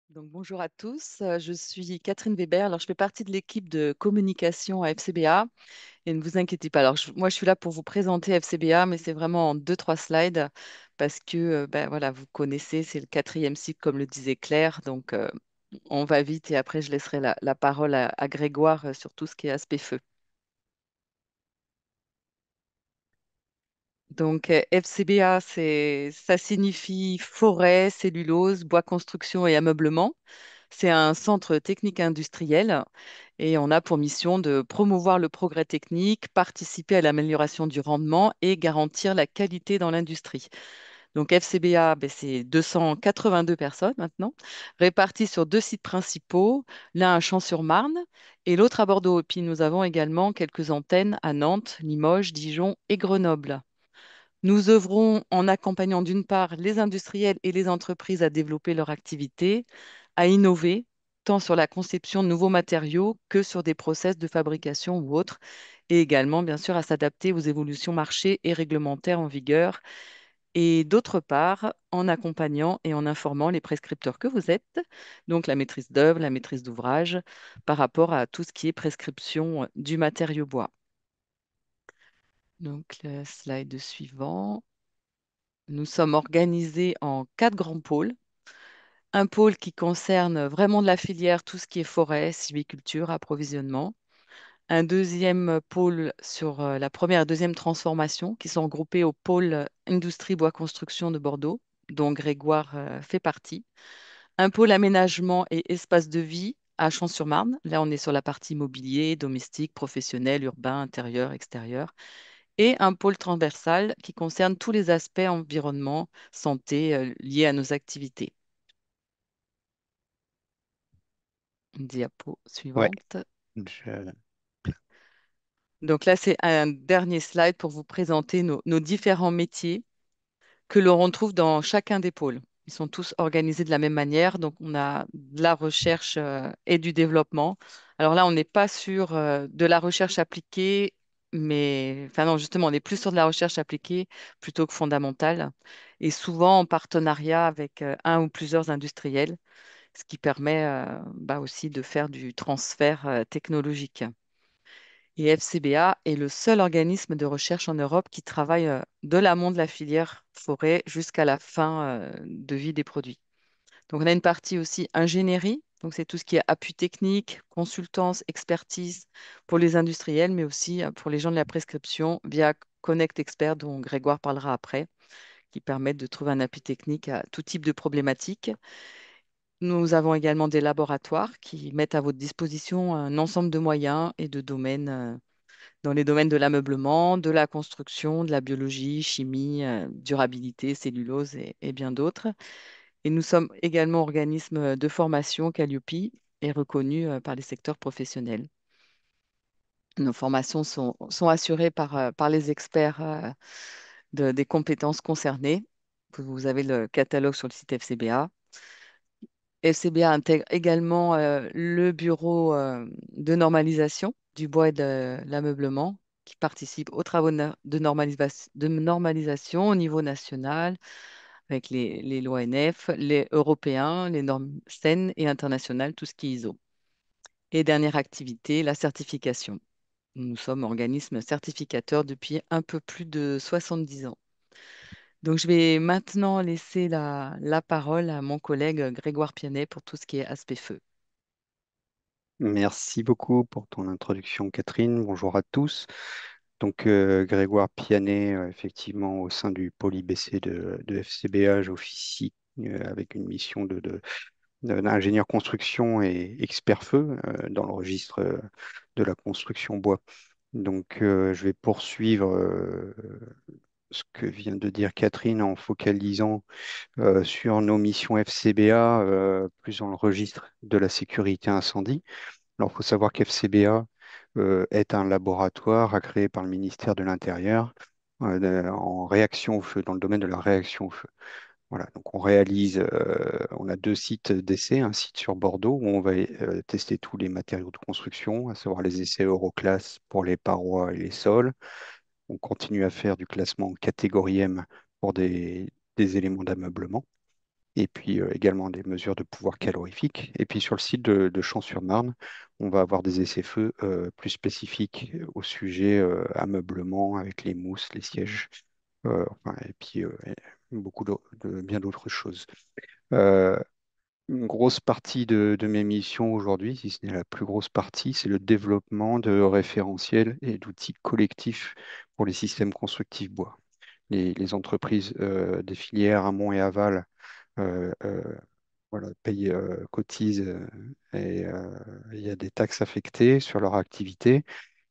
Donc, bonjour à tous, je suis Catherine Weber. Alors, je fais partie de l'équipe de communication à FCBA et ne vous inquiétez pas. Alors, moi, je suis là pour vous présenter FCBA, mais c'est vraiment en deux, trois slides parce que, ben, voilà, vous connaissez, c'est le quatrième cycle, comme le disait Claire. Donc, on va vite et après, je laisserai la parole à Grégoire sur tout ce qui est aspect feu. Donc, FCBA, ça signifie forêt, cellulose, bois construction et ameublement. C'est un centre technique industriel et on a pour mission de promouvoir le progrès technique, participer à l'amélioration du rendement et garantir la qualité dans l'industrie. Donc FCBA, ben, c'est 282 personnes maintenant, réparties sur deux sites principaux, l'un à Champs-sur-Marne et l'autre à Bordeaux. Et puis nous avons également quelques antennes à Nantes, Limoges, Dijon et Grenoble. Nous œuvrons en accompagnant d'une part les industriels et les entreprises à développer leur activité, à innover, tant sur la conception de nouveaux matériaux que sur des process de fabrication ou autres, et également, bien sûr, à s'adapter aux évolutions marché et réglementaires en vigueur, et d'autre part, en accompagnant et en informant les prescripteurs que vous êtes, donc la maîtrise d'œuvre, la maîtrise d'ouvrage, par rapport à tout ce qui est prescription du matériau bois. Donc, le slide suivant. Nous sommes organisés en quatre grands pôles. Un pôle qui concerne vraiment de la filière, tout ce qui est forêt, sylviculture, approvisionnement. Un deuxième pôle sur la première et deuxième transformation, qui sont regroupés au pôle industrie bois construction de Bordeaux, dont Grégoire fait partie. Un pôle aménagement et espace de vie à Champs-sur-Marne. Là, on est sur la partie immobilier, domestique, professionnel, urbain, intérieur, extérieur. Et un pôle transversal qui concerne tous les aspects environnement, santé liés à nos activités. Diapo Ouais, suivante. je- Donc là, c'est un dernier slide pour vous présenter nos différents métiers que l'on retrouve dans chacun des pôles. Ils sont tous organisés de la même manière. Donc, on a de la recherche et du développement. Alors là, on n'est pas sur de la recherche appliquée, mais enfin non, justement, on est plus sur de la recherche appliquée plutôt que fondamentale. Et souvent en partenariat avec un ou plusieurs industriels, ce qui permet bah, aussi de faire du transfert technologique. Et FCBA est le seul organisme de recherche en Europe qui travaille de l'amont de la filière forêt jusqu'à la fin de vie des produits. Donc, on a une partie aussi ingénierie. Donc, c'est tout ce qui est appui technique, consultance, expertise pour les industriels, mais aussi pour les gens de la prescription via Connect Expert, dont Grégoire parlera après, qui permettent de trouver un appui technique à tout type de problématiques. Nous avons également des laboratoires qui mettent à votre disposition un ensemble de moyens et de domaines dans les domaines de l'ameublement, de la construction, de la biologie, chimie, durabilité, cellulose et bien d'autres. Et nous sommes également organisme de formation Calliope et reconnu par les secteurs professionnels. Nos formations sont assurées par les experts des compétences concernées. Vous avez le catalogue sur le site FCBA. FCBA intègre également le bureau de normalisation du bois et de l'ameublement qui participe aux travaux de normalisation au niveau national avec les lois NF, les européens, les normes SEN et internationales, tout ce qui est ISO. Et dernière activité, la certification. Nous sommes organisme certificateur depuis un peu plus de 70 ans. Donc, je vais maintenant laisser la parole à mon collègue Grégoire Pianet pour tout ce qui est aspect feu. Merci beaucoup pour ton introduction, Catherine. Bonjour à tous. Grégoire Pianet, effectivement, au sein du pôle IBC de FCBA, j'officie avec une mission d'ingénieur construction et expert feu dans le registre de la construction bois. Je vais poursuivre ce que vient de dire Catherine en focalisant sur nos missions FCBA, plus dans le registre de la sécurité incendie. Alors, il faut savoir qu'FCBA est un laboratoire agréé par le ministère de l'Intérieur en réaction au feu, dans le domaine de la réaction au feu. Voilà, donc on a deux sites d'essai, un site sur Bordeaux où on va tester tous les matériaux de construction, à savoir les essais Euroclass pour les parois et les sols. On continue à faire du classement en catégorie M pour des éléments d'ameublement. et puis également des mesures de pouvoir calorifique. Et puis sur le site de Champs-sur-Marne, on va avoir des essais-feux plus spécifiques au sujet ameublement avec les mousses, les sièges, enfin, et puis et bien d'autres choses. Euh, une grosse partie de mes missions aujourd'hui, si ce n'est la plus grosse partie, c'est le développement de référentiels et d'outils collectifs pour les systèmes constructifs bois. Les entreprises des filières amont et aval euh, euh, voilà, payent, cotisent et il y a des taxes affectées sur leur activité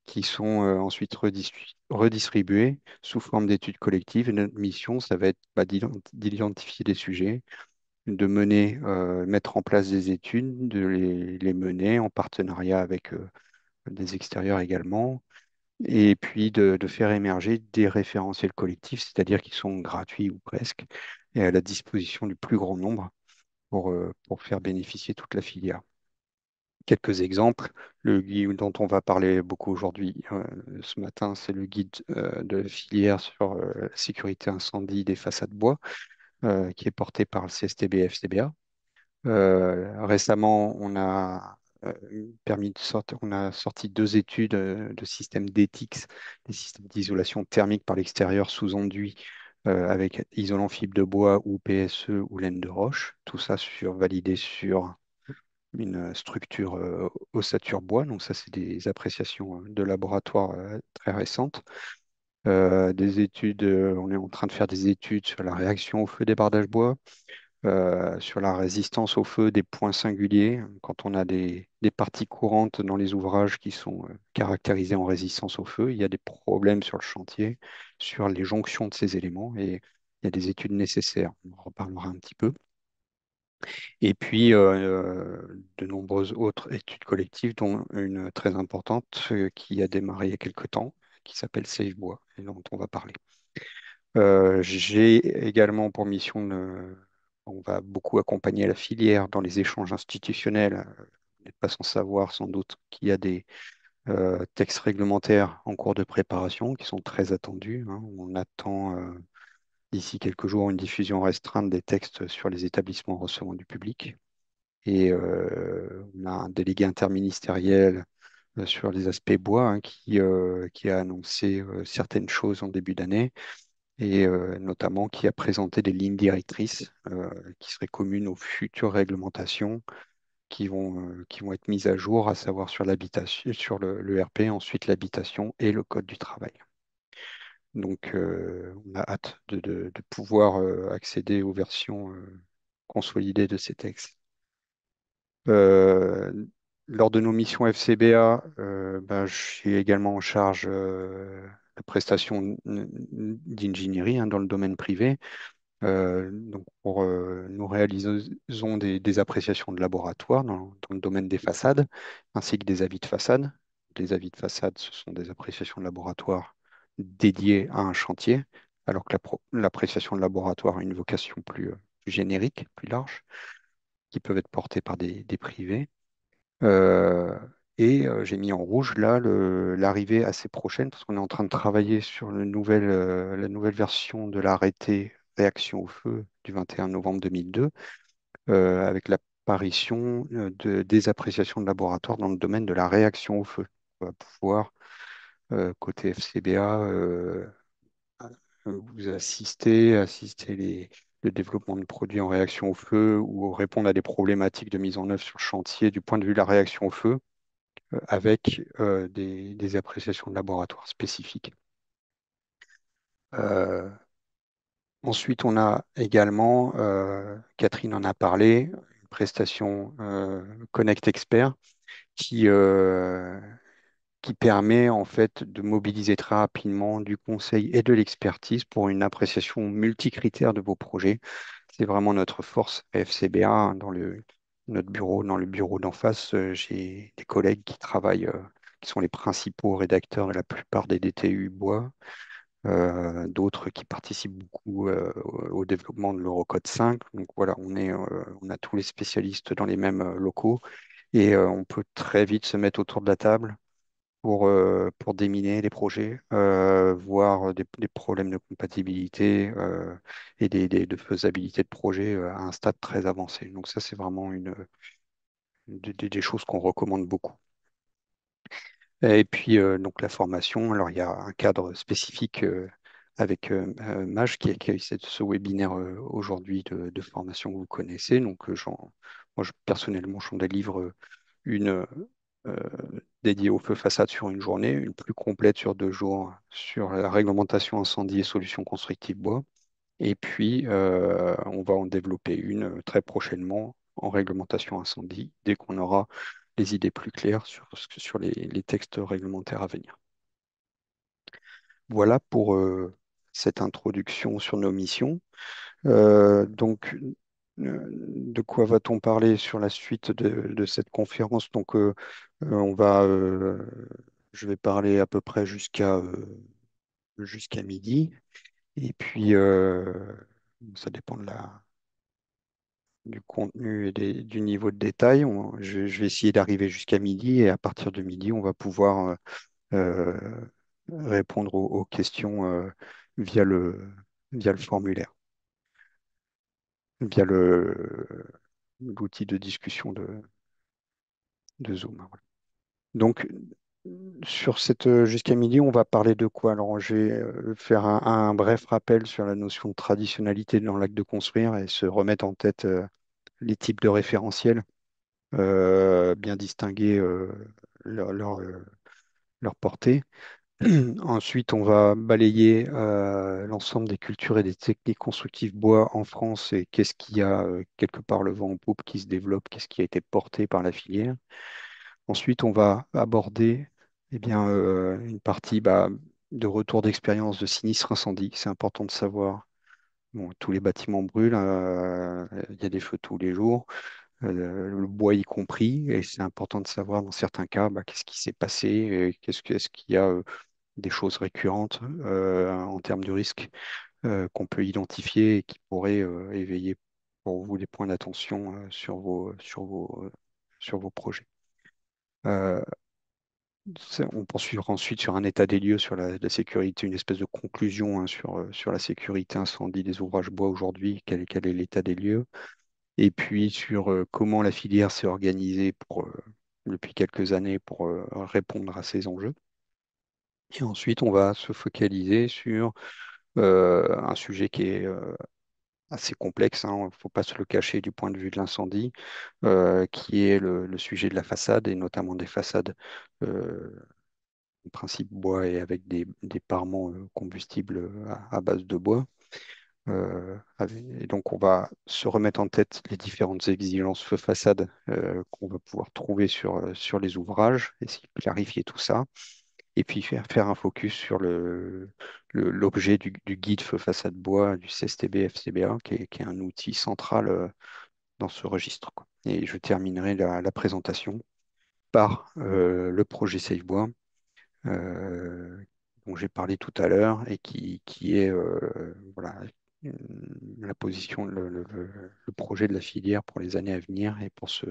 qui sont ensuite redistribuées sous forme d'études collectives. Et notre mission, ça va être d'identifier des sujets, de mener, mettre en place des études, de les mener en partenariat avec des extérieurs également, et puis de faire émerger des référentiels collectifs, c'est-à-dire qui sont gratuits ou presque, et à la disposition du plus grand nombre pour faire bénéficier toute la filière. Quelques exemples, le guide dont on va parler beaucoup aujourd'hui, ce matin, c'est le guide de la filière sur la sécurité incendie des façades bois, qui est porté par le CSTB-FCBA. Récemment, on a sorti deux études de systèmes d'ETICS, des systèmes d'isolation thermique par l'extérieur sous enduit avec isolant fibre de bois ou PSE ou laine de roche. Tout ça validé sur une structure ossature bois. Donc ça, c'est des appréciations de laboratoire très récentes. On est en train de faire des études sur la réaction au feu des bardages bois, sur la résistance au feu des points singuliers, quand on a des parties courantes dans les ouvrages qui sont caractérisées en résistance au feu, il y a des problèmes sur le chantier, sur les jonctions de ces éléments, et il y a des études nécessaires. On en reparlera un petit peu. Et puis, de nombreuses autres études collectives, dont une très importante qui a démarré il y a quelque temps, qui s'appelle Save Bois, et dont on va parler. J'ai également pour mission on va beaucoup accompagner la filière dans les échanges institutionnels. Vous n'êtes pas sans savoir sans doute qu'il y a des textes réglementaires en cours de préparation qui sont très attendus, hein. On attend d'ici quelques jours une diffusion restreinte des textes sur les établissements recevant du public. Et on a un délégué interministériel sur les aspects bois, hein, qui a annoncé certaines choses en début d'année et notamment qui a présenté des lignes directrices qui seraient communes aux futures réglementations qui vont être mises à jour, à savoir sur l'habitation, sur le RP, ensuite l'habitation et le code du travail. Donc, on a hâte de pouvoir accéder aux versions consolidées de ces textes. Euh, Lors de nos missions FCBA, ben, je suis également en charge de prestation d'ingénierie, hein, dans le domaine privé. Nous réalisons des appréciations de laboratoire dans le domaine des façades, ainsi que des avis de façade. Les avis de façade, ce sont des appréciations de laboratoire dédiées à un chantier, alors que l'appréciation de laboratoire a une vocation plus générique, plus large, qui peuvent être portées par des privés. Euh, j'ai mis en rouge là l'arrivée assez prochaine, parce qu'on est en train de travailler sur la nouvelle version de l'arrêté réaction au feu du 21 novembre 2002, avec l'apparition des appréciations de laboratoire dans le domaine de la réaction au feu. On va pouvoir, côté FCBA, vous assister le développement de produits en réaction au feu ou répondre à des problématiques de mise en œuvre sur le chantier du point de vue de la réaction au feu avec des appréciations de laboratoire spécifiques. Euh, Ensuite, on a également, Catherine en a parlé, une prestation Connect Expert qui, euh, qui permet en fait de mobiliser très rapidement du conseil et de l'expertise pour une appréciation multicritère de vos projets. C'est vraiment notre force à FCBA, hein. Notre bureau, dans le bureau d'en face, j'ai des collègues qui travaillent, qui sont les principaux rédacteurs de la plupart des DTU bois, d'autres qui participent beaucoup au développement de l'Eurocode 5. Donc voilà, on a tous les spécialistes dans les mêmes locaux et on peut très vite se mettre autour de la table pour déminer les projets, voir des problèmes de compatibilité et de faisabilité de projet à un stade très avancé. Donc ça, c'est vraiment des choses qu'on recommande beaucoup. Et puis, donc la formation, alors il y a un cadre spécifique avec Maj qui a ce webinaire aujourd'hui de formation que vous connaissez. Donc, moi, personnellement, j'en délivre une euh, dédiée au feu façade sur une journée, une plus complète sur 2 jours sur la réglementation incendie et solutions constructives bois. Et puis, on va en développer une très prochainement en réglementation incendie, dès qu'on aura les idées plus claires sur les textes réglementaires à venir. Voilà pour cette introduction sur nos missions. Donc, de quoi va-t-on parler sur la suite de cette conférence? Donc, je vais parler à peu près jusqu'à midi. Et puis, ça dépend du contenu et du niveau de détail. Je vais essayer d'arriver jusqu'à midi et à partir de midi, on va pouvoir répondre aux questions via le formulaire, via l'outil de discussion de Zoom. Voilà. Donc, jusqu'à midi, on va parler de quoi? Alors, je vais faire un bref rappel sur la notion de traditionnalité dans l'acte de construire et se remettre en tête les types de référentiels, bien distinguer leur portée. Ensuite, on va balayer l'ensemble des cultures et des techniques constructives bois en France et qu'est-ce qu'il y a quelque part le vent en poupe qui se développe, qu'est-ce qui a été porté par la filière. Ensuite, on va aborder eh bien, une partie de retour d'expérience de sinistre incendie. C'est important de savoir. Bon, tous les bâtiments brûlent, il y a des feux tous les jours, le bois y compris, et c'est important de savoir dans certains cas qu'est-ce qui s'est passé, et est-ce qu'il y a des choses récurrentes en termes de risque qu'on peut identifier et qui pourraient éveiller pour vous des points d'attention sur vos projets. Euh, on poursuivra ensuite sur un état des lieux sur la sécurité, une espèce de conclusion sur la sécurité incendie des ouvrages bois aujourd'hui, quel est l'état des lieux, et puis sur comment la filière s'est organisée depuis quelques années pour répondre à ces enjeux. Et ensuite, on va se focaliser sur un sujet qui est assez complexe, hein, il ne faut pas se le cacher du point de vue de l'incendie, qui est le sujet de la façade, et notamment des façades en principe bois et avec des parements combustibles à base de bois. Et donc, on va se remettre en tête les différentes exigences feu façade qu'on va pouvoir trouver sur les ouvrages, essayer de clarifier tout ça et puis faire un focus sur l'objet du guide feu façade bois du CSTB FCBA, qui est un outil central dans ce registre, quoi. Et je terminerai la présentation par le projet SafeBois, euh, dont j'ai parlé tout à l'heure et qui est voilà, la position, le projet de la filière pour les années à venir et pour se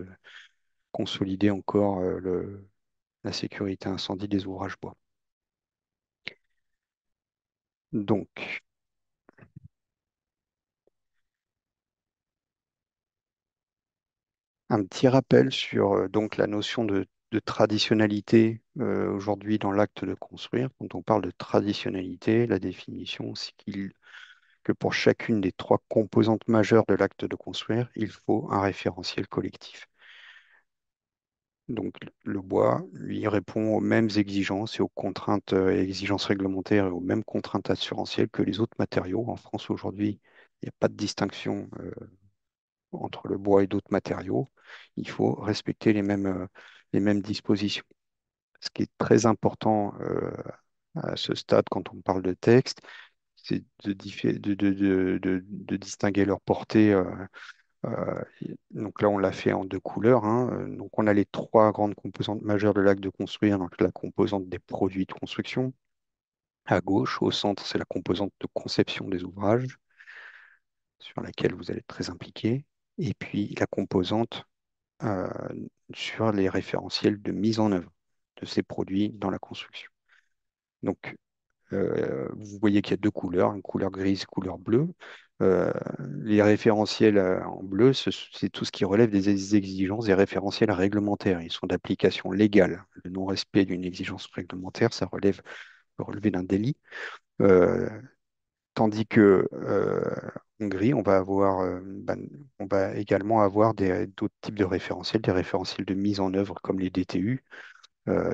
consolider encore la sécurité incendie des ouvrages bois. Donc, un petit rappel sur donc la notion de traditionnalité aujourd'hui dans l'acte de construire. Quand on parle de traditionnalité, la définition, c'est que pour chacune des trois composantes majeures de l'acte de construire, il faut un référentiel collectif. Donc le bois, lui, répond aux mêmes exigences et aux contraintes et exigences réglementaires et aux mêmes contraintes assurantielles que les autres matériaux. En France aujourd'hui, il n'y a pas de distinction entre le bois et d'autres matériaux. Il faut respecter les mêmes dispositions. Ce qui est très important à ce stade quand on parle de texte, c'est de distinguer leur portée. Donc là, on l'a fait en deux couleurs, hein. Donc on a les trois grandes composantes majeures de l'acte de construire. Donc la composante des produits de construction. À gauche, au centre, c'est la composante de conception des ouvrages, sur laquelle vous allez être très impliqué. Et puis la composante euh, sur les référentiels de mise en œuvre. de ces produits dans la construction. Donc, vous voyez qu'il y a deux couleurs, une couleur grise, couleur bleue. Euh, les référentiels en bleu, c'est tout ce qui relève des exigences des référentiels réglementaires. Ils sont d'application légale. Le non-respect d'une exigence réglementaire, ça peut relever d'un délit. Euh, Tandis que en gris, on va également avoir d'autres types de référentiels, des référentiels de mise en œuvre comme les DTU,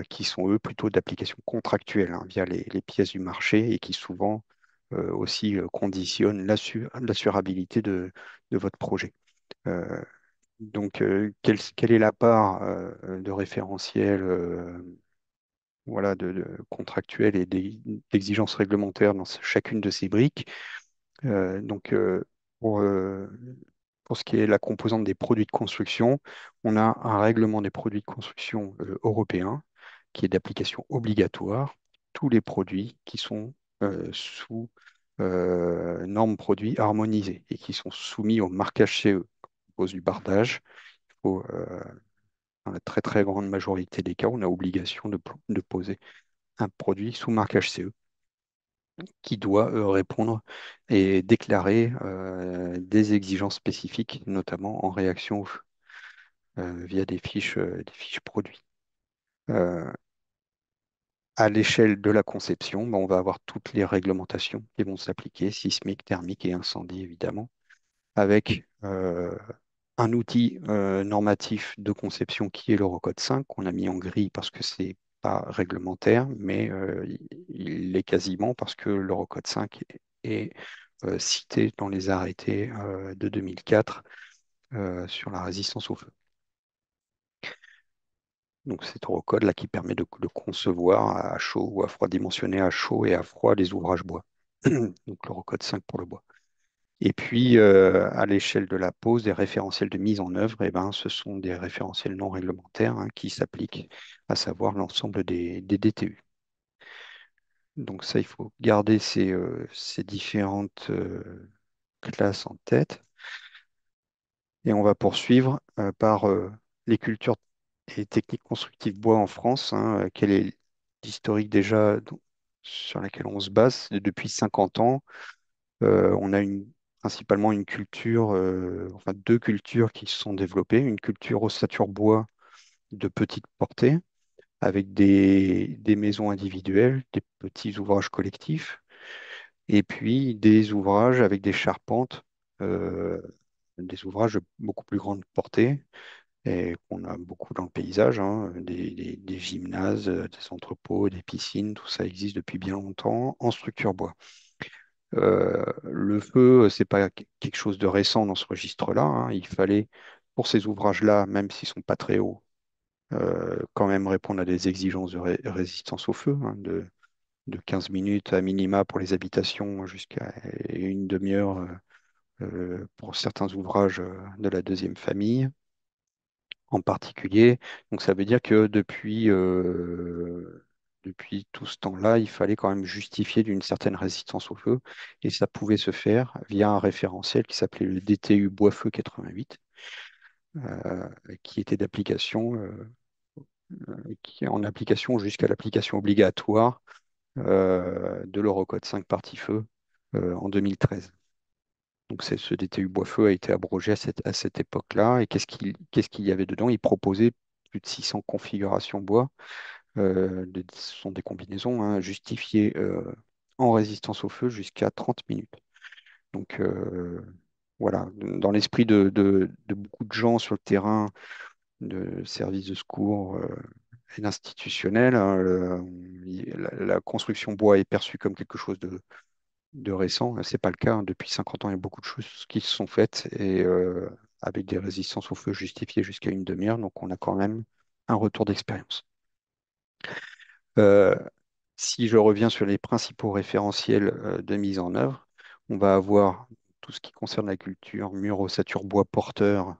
qui sont eux plutôt d'application contractuelle hein, via les pièces du marché et qui souvent aussi conditionnent l'assurabilité de votre projet. Euh, quelle est la part de référentiel voilà, contractuel et d'exigences réglementaires dans chacune de ces briques? Euh, donc, euh, pour, euh, pour ce qui est la composante des produits de construction, on a un règlement des produits de construction européen qui est d'application obligatoire. Tous les produits qui sont sous normes produits harmonisées et qui sont soumis au marquage CE. On pose du bardage. Il faut, dans la très très grande majorité des cas, on a obligation de poser un produit sous marquage CE qui doit répondre et déclarer des exigences spécifiques, notamment en réaction via des fiches produits. Euh, à l'échelle de la conception, ben, on va avoir toutes les réglementations qui vont s'appliquer, sismique, thermique et incendie évidemment, avec un outil normatif de conception qui est l'Eurocode 5, qu'on a mis en gris parce que c'est pas réglementaire, mais il l'est quasiment parce que l'Eurocode 5 est cité dans les arrêtés de 2004 sur la résistance au feu. Donc cet Eurocode là qui permet de concevoir à chaud ou à froid, dimensionner à chaud et à froid les ouvrages bois. Donc l'Eurocode 5 pour le bois. Et puis, à l'échelle de la pose, des référentiels de mise en œuvre, eh ben, ce sont des référentiels non réglementaires hein, qui s'appliquent, à savoir l'ensemble des DTU. Donc ça, il faut garder ces différentes classes en tête. Et on va poursuivre par les cultures et techniques constructives bois en France. Hein, quel est l'historique déjà sur laquelle on se base depuis 50 ans? On a principalement une culture, enfin deux cultures qui se sont développées. Une culture ossature bois de petite portée, avec des maisons individuelles, des petits ouvrages collectifs, et puis des ouvrages avec des charpentes, euh, des ouvrages de beaucoup plus grande portée, et qu'on a beaucoup dans le paysage, hein, des gymnases, des entrepôts, des piscines, tout ça existe depuis bien longtemps en structure bois. Le feu, c'est pas quelque chose de récent dans ce registre-là, hein. Il fallait, pour ces ouvrages-là, même s'ils sont pas très hauts, quand même répondre à des exigences de résistance au feu, hein, de 15 minutes à minima pour les habitations jusqu'à une demi-heure pour certains ouvrages de la deuxième famille en particulier. Donc ça veut dire que depuis tout ce temps-là, il fallait quand même justifier d'une certaine résistance au feu. Et ça pouvait se faire via un référentiel qui s'appelait le DTU Bois-Feu 88, qui était d'application, qui est en application jusqu'à l'application obligatoire de l'Eurocode 5 partie feu en 2013. Donc ce DTU Bois-Feu a été abrogé à cette époque-là. Et qu'est-ce qu'il y avait dedans? Il proposait plus de 600 configurations bois. Ce sont des combinaisons hein, justifiées en résistance au feu jusqu'à 30 minutes. Donc voilà, dans l'esprit de beaucoup de gens sur le terrain, de services de secours et d'institutionnels, hein, la construction bois est perçue comme quelque chose de récent. C'est pas le cas, hein. Depuis 50 ans, il y a beaucoup de choses qui se sont faites et avec des résistances au feu justifiées jusqu'à une demi-heure. Donc, on a quand même un retour d'expérience. Euh, si je reviens sur les principaux référentiels de mise en œuvre, on va avoir tout ce qui concerne la culture, mur ossature bois porteur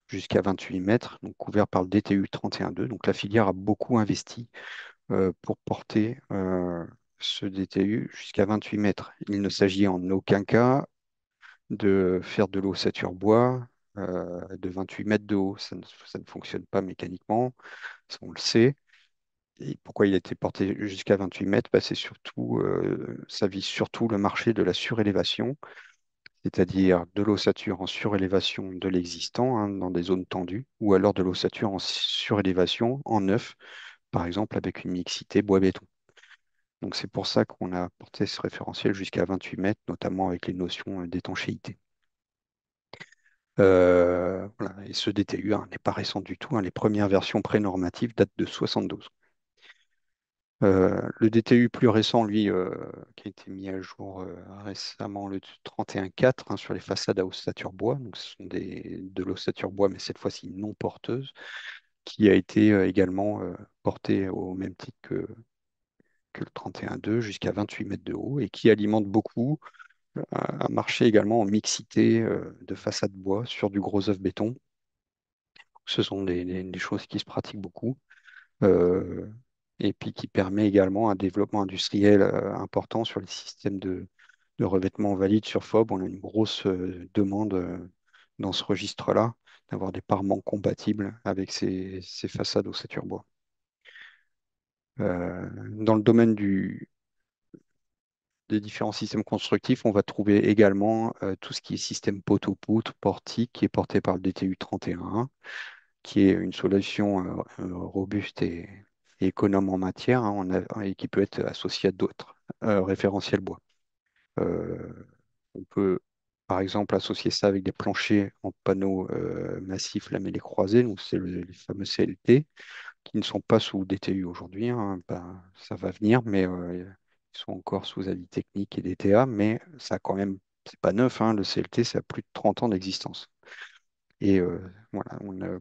jusqu'à 28 mètres, donc couvert par le DTU 31.2. Donc, la filière a beaucoup investi pour porter ce DTU jusqu'à 28 mètres. Il ne s'agit en aucun cas de faire de l'ossature bois de 28 mètres de haut. Ça ne fonctionne pas mécaniquement, ça, on le sait. Et pourquoi il a été porté jusqu'à 28 mètres? Bah, ça vise surtout le marché de la surélévation, c'est-à-dire de l'ossature en surélévation de l'existant, hein, dans des zones tendues, ou alors de l'ossature en surélévation en neuf, par exemple avec une mixité bois-béton. Donc c'est pour ça qu'on a porté ce référentiel jusqu'à 28 mètres, notamment avec les notions d'étanchéité. Voilà. Et ce DTU n'est pas récent du tout, hein. Les premières versions pré-normatives datent de 72. Le DTU plus récent, lui, qui a été mis à jour récemment, le 31.4, hein, sur les façades à ossature bois. Donc, ce sont de l'ossature bois, mais cette fois-ci non porteuse, qui a été également porté au même titre que le 31.2, jusqu'à 28 mètres de haut, et qui alimente beaucoup un marché également en mixité de façades bois sur du gros œuf béton. Ce sont des choses qui se pratiquent beaucoup. euh, et puis qui permet également un développement industriel important sur les systèmes de revêtement valide sur FOB. On a une grosse demande dans ce registre-là, d'avoir des parements compatibles avec ces façades ossature bois. Dans le domaine des différents systèmes constructifs, on va trouver également tout ce qui est système poteau-poutre, portique, qui est porté par le DTU 31, qui est une solution robuste et économe en matière, hein, et qui peut être associée à d'autres référentiels bois. Euh, on peut, par exemple, associer ça avec des planchers en panneaux massifs lamellés croisés, donc c'est les fameux CLT, qui ne sont pas sous DTU aujourd'hui, hein. Ben, ça va venir, mais ils sont encore sous avis technique et DTA, mais ça a quand même, c'est pas neuf, hein, le CLT, ça a plus de 30 ans d'existence. Et voilà, on a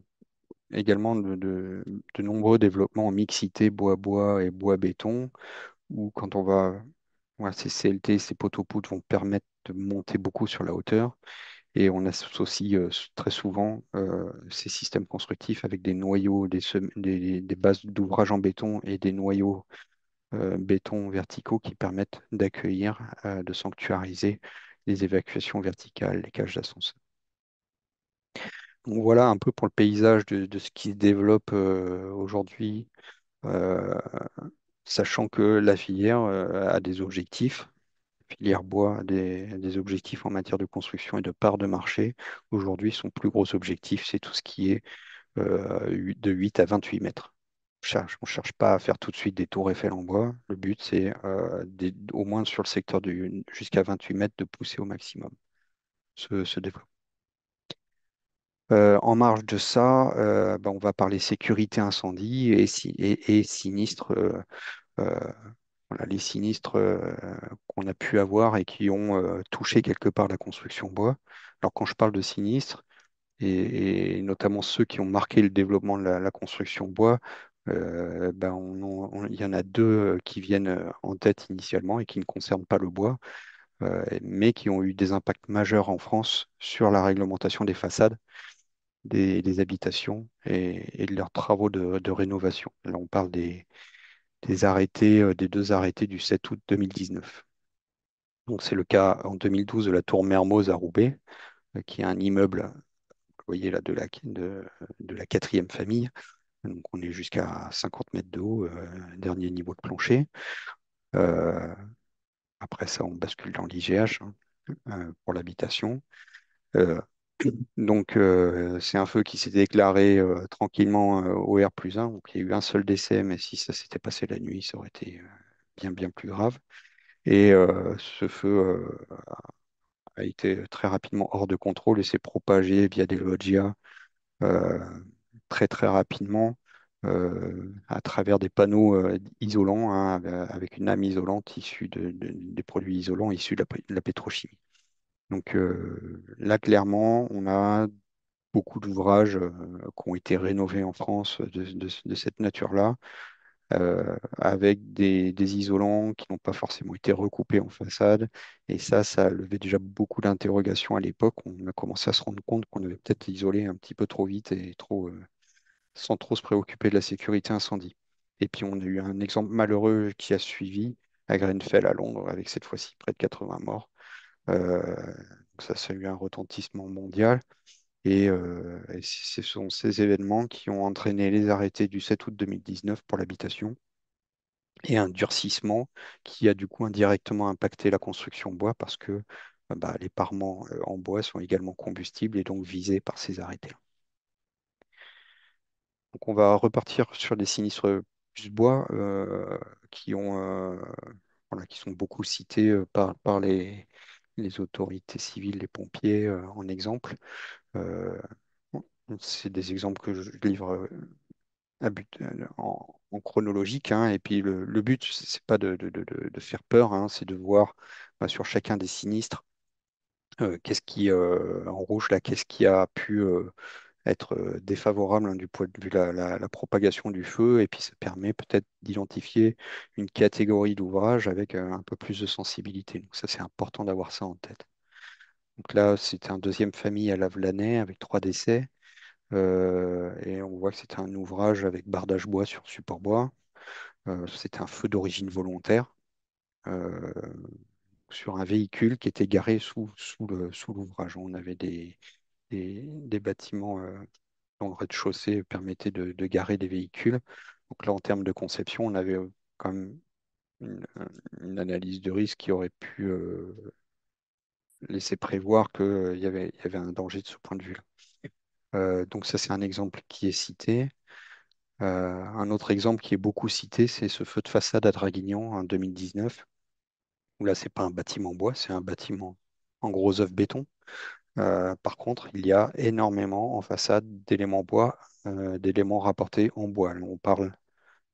également de nombreux développements en mixité bois-bois et bois-béton, où quand on va, voilà, ces CLT, ces poteaux-poutres vont permettre de monter beaucoup sur la hauteur, et on associe très souvent ces systèmes constructifs avec des noyaux, des bases d'ouvrage en béton et des noyaux béton verticaux qui permettent d'accueillir, de sanctuariser les évacuations verticales, les cages d'ascenseur. Donc voilà un peu pour le paysage de ce qui se développe aujourd'hui, euh, sachant que la filière a des objectifs. La filière bois a des objectifs en matière de construction et de part de marché. Aujourd'hui, son plus gros objectif, c'est tout ce qui est de 8 à 28 mètres. On ne cherche pas à faire tout de suite des tours Eiffel en bois. Le but, c'est au moins sur le secteur jusqu'à 28 mètres de pousser au maximum ce développement. En marge de ça, on va parler sécurité incendie et sinistres. Euh, voilà, les sinistres qu'on a pu avoir et qui ont touché quelque part la construction bois. Alors quand je parle de sinistres, et notamment ceux qui ont marqué le développement de la construction bois, il y en a deux qui viennent en tête initialement et qui ne concernent pas le bois, mais qui ont eu des impacts majeurs en France sur la réglementation des façades des habitations et de leurs travaux de rénovation. Là, on parle des arrêtés, des deux arrêtés du 7 août 2019. Donc, c'est le cas en 2012 de la tour Mermoz à Roubaix, qui est un immeuble, vous voyez là, de la quatrième famille. Donc, on est jusqu'à 50 mètres de haut, dernier niveau de plancher. Euh, Après ça, on bascule dans l'IGH, hein, pour l'habitation. Euh, c'est un feu qui s'est déclaré tranquillement au R+1. Donc, il y a eu un seul décès, mais si ça s'était passé la nuit, ça aurait été bien, bien plus grave. Et ce feu a été très rapidement hors de contrôle et s'est propagé via des loggias euh, très, très rapidement à travers des panneaux isolants, hein, avec une lame isolante issue des produits isolants issus de la pétrochimie. Donc là, clairement, on a beaucoup d'ouvrages qui ont été rénovés en France de cette nature-là, avec des isolants qui n'ont pas forcément été recoupés en façade. Et ça a levé déjà beaucoup d'interrogations à l'époque. On a commencé à se rendre compte qu'on avait peut-être isolé un petit peu trop vite et sans trop se préoccuper de la sécurité incendie. Et puis on a eu un exemple malheureux qui a suivi à Grenfell à Londres, avec cette fois-ci près de 80 morts. Donc ça a eu un retentissement mondial. Et ce sont ces événements qui ont entraîné les arrêtés du 7 août 2019 pour l'habitation, et un durcissement qui a du coup indirectement impacté la construction bois parce que bah, les parements en bois sont également combustibles et donc visés par ces arrêtés. Donc on va repartir sur des sinistres plus bois qui ont, voilà, qui sont beaucoup cités par les autorités civiles, les pompiers en exemple. Euh, c'est des exemples que je livre en chronologique, hein, et puis le but, c'est pas de faire peur, hein, c'est de voir bah, sur chacun des sinistres, qu'est-ce qui, en rouge, là, qu'est-ce qui a pu être défavorable, hein, du point de vue de la propagation du feu, et puis ça permet peut-être d'identifier une catégorie d'ouvrages avec un peu plus de sensibilité. Donc ça, c'est important d'avoir ça en tête. Donc là, c'était un deuxième famille à Lavelanet avec 3 décès. Et on voit que c'était un ouvrage avec bardage bois sur support bois. C'était un feu d'origine volontaire euh, sur un véhicule qui était garé sous l'ouvrage. On avait des bâtiments dans le rez-de-chaussée permettaient de garer des véhicules. Donc là, en termes de conception, on avait quand même une, une analyse de risque qui aurait pu laisser prévoir qu'il y avait un danger de ce point de vue-là. Donc ça, c'est un exemple qui est cité. Un autre exemple qui est beaucoup cité, c'est ce feu de façade à Draguignan en 2019, où là, c'est pas un bâtiment en bois, c'est un bâtiment en gros œuf béton. Par contre, il y a énormément en façade d'éléments bois, d'éléments rapportés en bois. Là, on parle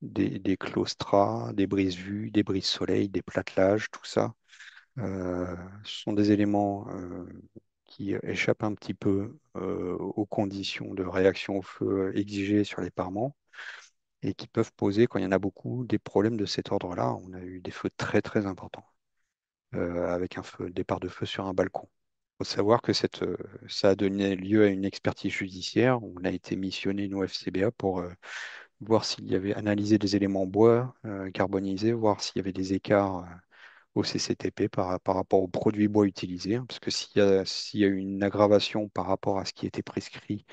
des claustras, des brises-vues, des brises-soleil, des plattelages, tout ça. Ce sont des éléments qui échappent un petit peu aux conditions de réaction au feu exigées sur les parements et qui peuvent poser, quand il y en a beaucoup, des problèmes de cet ordre-là. On a eu des feux très très importants avec un départ de feu sur un balcon. Il faut savoir que ça a donné lieu à une expertise judiciaire. On a été missionné, nous, FCBA, pour voir s'il y avait analysé des éléments bois carbonisés, voir s'il y avait des écarts au CCTP par rapport aux produits bois utilisés, hein, parce que s'il y a une aggravation par rapport à ce qui était prescrit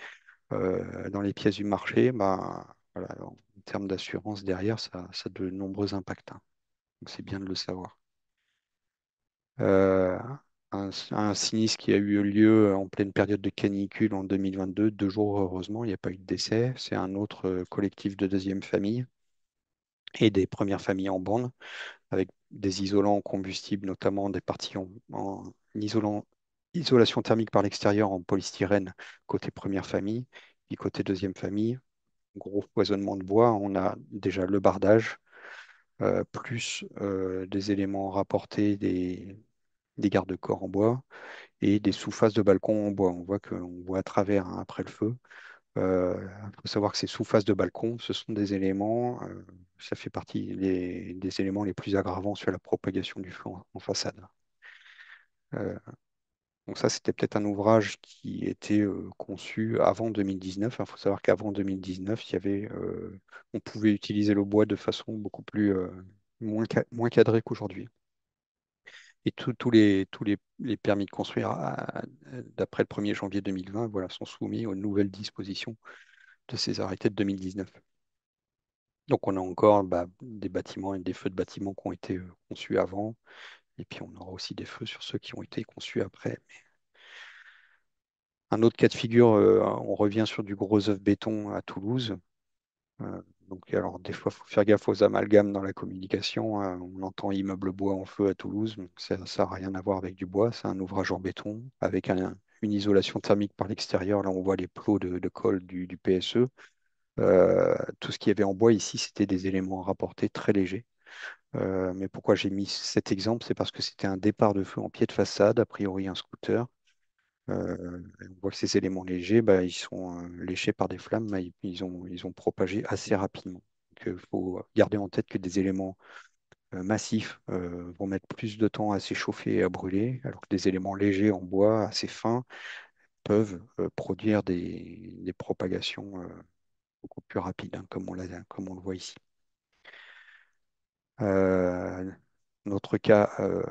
dans les pièces du marché, bah, voilà, en termes d'assurance derrière, ça a de nombreux impacts, hein. Donc c'est bien de le savoir. Euh, un sinistre qui a eu lieu en pleine période de canicule en 2022, 2 jours heureusement, il n'y a pas eu de décès. C'est un autre collectif de deuxième famille et des premières familles en bande, avec des isolants combustibles, notamment des parties en isolation thermique par l'extérieur en polystyrène côté première famille, puis côté deuxième famille, gros foisonnement de bois, on a déjà le bardage, plus des éléments rapportés des garde-corps en bois et des sous-faces de balcon en bois. On voit qu'on voit à travers, hein, après le feu. Il faut savoir que ces sous-faces de balcon, ce sont des éléments, ça fait partie des éléments les plus aggravants sur la propagation du feu en façade. Euh, donc ça, c'était peut-être un ouvrage qui était conçu avant 2019. Il faut savoir qu'avant 2019, on pouvait utiliser le bois de façon beaucoup plus moins cadrée qu'aujourd'hui. Et tous les permis de construire d'après le 1er janvier 2020, voilà, sont soumis aux nouvelles dispositions de ces arrêtés de 2019. Donc on a encore bah, des bâtiments et des feux de bâtiments qui ont été conçus avant, et puis on aura aussi des feux sur ceux qui ont été conçus après. Un autre cas de figure, on revient sur du gros œuf béton à Toulouse. Donc alors des fois, il faut faire gaffe aux amalgames dans la communication, hein. On entend immeuble bois en feu à Toulouse, donc ça n'a rien à voir avec du bois, c'est un ouvrage en béton avec une isolation thermique par l'extérieur. Là, on voit les plots de colle du PSE. Tout ce qu'il y avait en bois ici, c'était des éléments rapportés très légers. Mais pourquoi j'ai mis cet exemple? C'est parce que c'était un départ de feu en pied de façade, a priori un scooter. On voit que ces éléments légers, bah, ils sont léchés par des flammes, bah, ils ont propagé assez rapidement. Il faut garder en tête que des éléments massifs vont mettre plus de temps à s'échauffer et à brûler, alors que des éléments légers en bois, assez fins, peuvent produire des propagations beaucoup plus rapides, hein, comme on le voit ici. Euh, Notre cas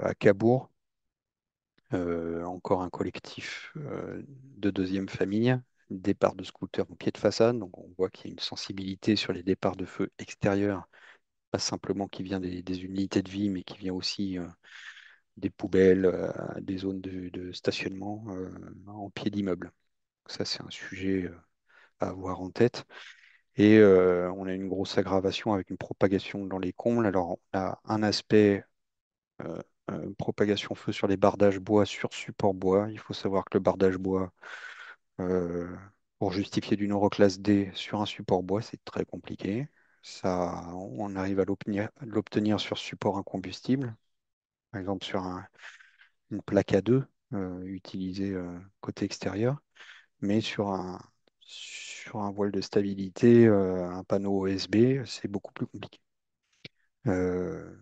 à Cabourg, encore un collectif de deuxième famille, départ de scooter en pied de façade. Donc on voit qu'il y a une sensibilité sur les départs de feu extérieurs pas simplement qui vient des unités de vie, mais qui vient aussi des poubelles, des zones de stationnement en pied d'immeuble. Ça, c'est un sujet à avoir en tête. Et on a une grosse aggravation avec une propagation dans les combles. Alors, on a un aspect euh, propagation feu sur les bardages bois sur support bois. Il faut savoir que le bardage bois, euh, pour justifier d'une euroclasse D sur un support bois, c'est très compliqué. Ça, on arrive à l'obtenir sur support incombustible, par exemple sur une plaque A2 utilisée côté extérieur, mais sur un voile de stabilité, un panneau OSB, c'est beaucoup plus compliqué. Euh,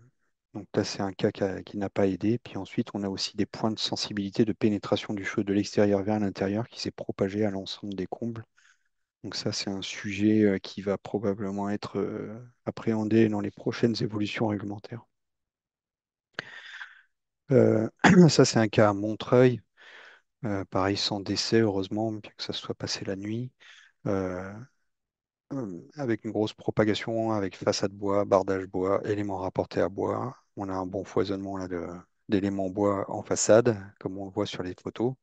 donc là, c'est un cas qui n'a pas aidé. Puis ensuite, on a aussi des points de sensibilité de pénétration du feu de l'extérieur vers l'intérieur qui s'est propagé à l'ensemble des combles. Donc ça, c'est un sujet qui va probablement être appréhendé dans les prochaines évolutions réglementaires. Euh, Ça, c'est un cas à Montreuil. Pareil, sans décès, heureusement, bien que ça se soit passé la nuit. Euh, Avec une grosse propagation, avec façade bois, bardage bois, éléments rapportés à bois. On a un bon foisonnement là, d'éléments bois en façade, comme on le voit sur les photos.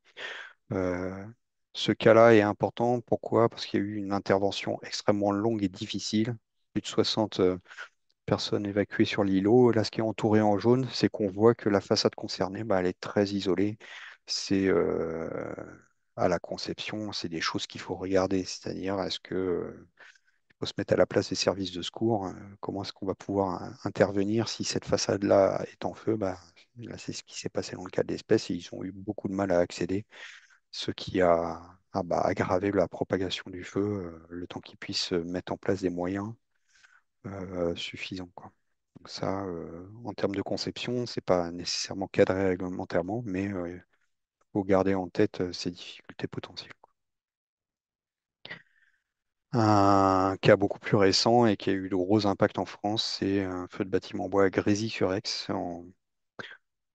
Euh, Ce cas-là est important. Pourquoi? Parce qu'il y a eu une intervention extrêmement longue et difficile. Plus de 60 personnes évacuées sur l'îlot. Là, ce qui est entouré en jaune, c'est qu'on voit que la façade concernée, bah, elle est très isolée. C'est à la conception, c'est des choses qu'il faut regarder. C'est-à-dire, est-ce que faut se mettre à la place des services de secours. Comment est-ce qu'on va pouvoir intervenir si cette façade-là est en feu? Bah, là, c'est ce qui s'est passé dans le cas de l'espèce et ils ont eu beaucoup de mal à accéder, ce qui a bah, aggravé la propagation du feu, le temps qu'ils puissent mettre en place des moyens suffisants, quoi. Donc ça, en termes de conception, c'est pas nécessairement cadré réglementairement, mais il faut garder en tête ces difficultés potentielles. Un cas beaucoup plus récent et qui a eu de gros impacts en France, c'est un feu de bâtiment bois à Grésy-sur-Aix en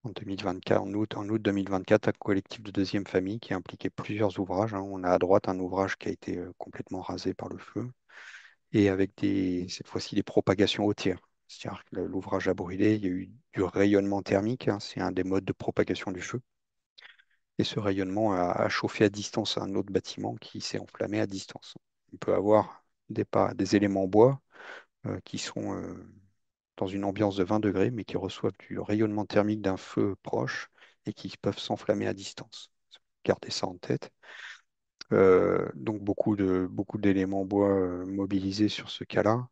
2024, en août 2024, un collectif de deuxième famille qui a impliqué plusieurs ouvrages, hein. On a à droite un ouvrage qui a été complètement rasé par le feu et avec cette fois-ci des propagations au tir. C'est-à-dire que l'ouvrage a brûlé, il y a eu du rayonnement thermique, hein, c'est un des modes de propagation du feu. Et ce rayonnement a chauffé à distance un autre bâtiment qui s'est enflammé à distance. On peut avoir des éléments bois qui sont dans une ambiance de 20 degrés, mais qui reçoivent du rayonnement thermique d'un feu proche et qui peuvent s'enflammer à distance. Gardez ça en tête. Donc beaucoup d'éléments bois mobilisés sur ce cas-là,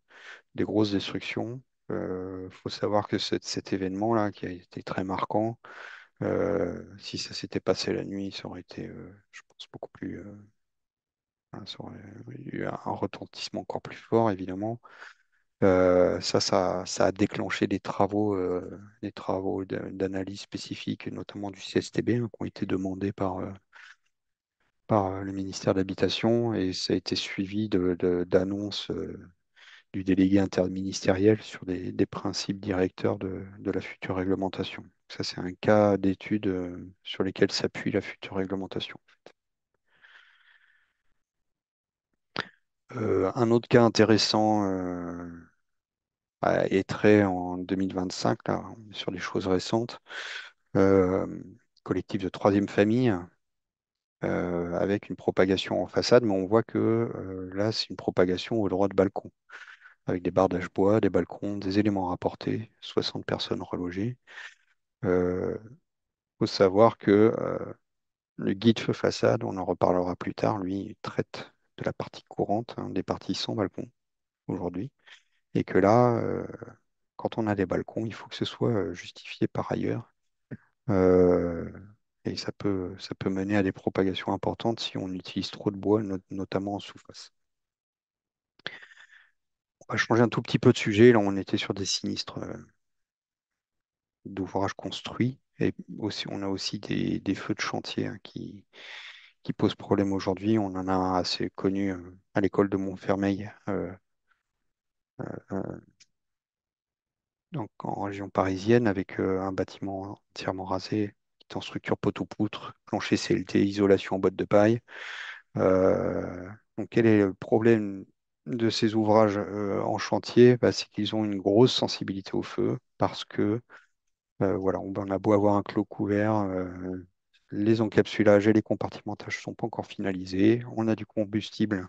des grosses destructions. Il faut savoir que cet événement-là, qui a été très marquant, si ça s'était passé la nuit, ça aurait été, je pense, beaucoup plus. Ça aurait eu un retentissement encore plus fort, évidemment. Ça a déclenché des travaux d'analyse spécifiques, notamment du CSTB, hein, qui ont été demandés par le ministère de l'Habitation, et ça a été suivi d'annonces du délégué interministériel sur des principes directeurs de la future réglementation. Ça, c'est un cas d'étude sur lesquels s'appuie la future réglementation. Un autre cas intéressant est trait en 2025, là, on est sur des choses récentes. euh, Collectif de troisième famille, avec une propagation en façade, mais on voit que là, c'est une propagation au droit de balcon, avec des bardages bois, des balcons, des éléments rapportés, 60 personnes relogées. Il faut savoir que le guide feu façade, on en reparlera plus tard, lui, il traite de la partie courante, hein, des parties sans balcon aujourd'hui, et que là, quand on a des balcons, il faut que ce soit justifié par ailleurs. Euh, et ça peut mener à des propagations importantes si on utilise trop de bois, notamment en sous-face. On va changer un tout petit peu de sujet. Là, on était sur des sinistres d'ouvrages construits. Et aussi, on a aussi des feux de chantier, hein, qui posent problème aujourd'hui. On en a un assez connu à l'école de Montfermeil, euh, donc en région parisienne, avec un bâtiment entièrement rasé, qui est en structure poteau-poutre, plancher CLT, isolation en boîte de paille. Euh, donc, quel est le problème? de ces ouvrages en chantier, bah, c'est qu'ils ont une grosse sensibilité au feu parce que voilà, on a beau avoir un clos couvert, les encapsulages et les compartimentages ne sont pas encore finalisés. On a du combustible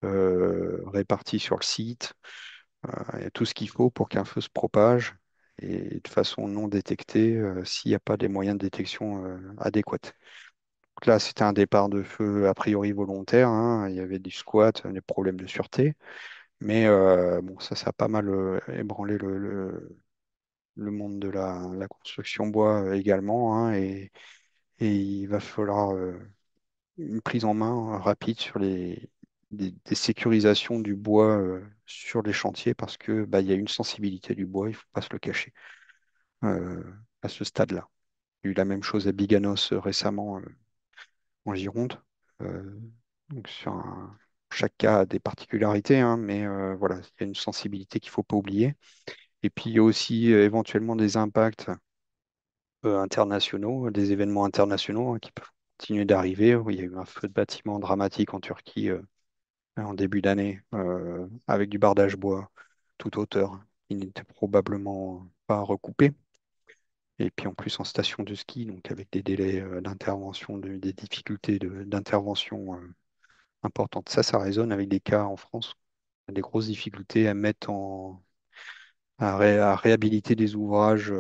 réparti sur le site. Il y a tout ce qu'il faut pour qu'un feu se propage et de façon non détectée s'il n'y a pas des moyens de détection adéquats. Donc là, c'était un départ de feu a priori volontaire, hein. Il y avait du squat, des problèmes de sûreté. Mais bon, ça a pas mal ébranlé le monde de la construction bois également, hein, et il va falloir une prise en main rapide sur des sécurisations du bois sur les chantiers parce que bah, il y a une sensibilité du bois, il ne faut pas se le cacher euh, à ce stade-là. Il y a eu la même chose à Biganos récemment en Gironde. Euh, donc chaque cas a des particularités, hein, mais voilà, il y a une sensibilité qu'il ne faut pas oublier. Et puis il y a aussi éventuellement des impacts internationaux, des événements internationaux hein, qui peuvent continuer d'arriver. Il y a eu un feu de bâtiment dramatique en Turquie en début d'année avec du bardage bois toute hauteur qui n'était probablement pas recoupé. Et puis en plus en station de ski, donc avec des délais d'intervention, des difficultés d'intervention importantes. Ça résonne avec des cas en France, des grosses difficultés à mettre à réhabiliter des ouvrages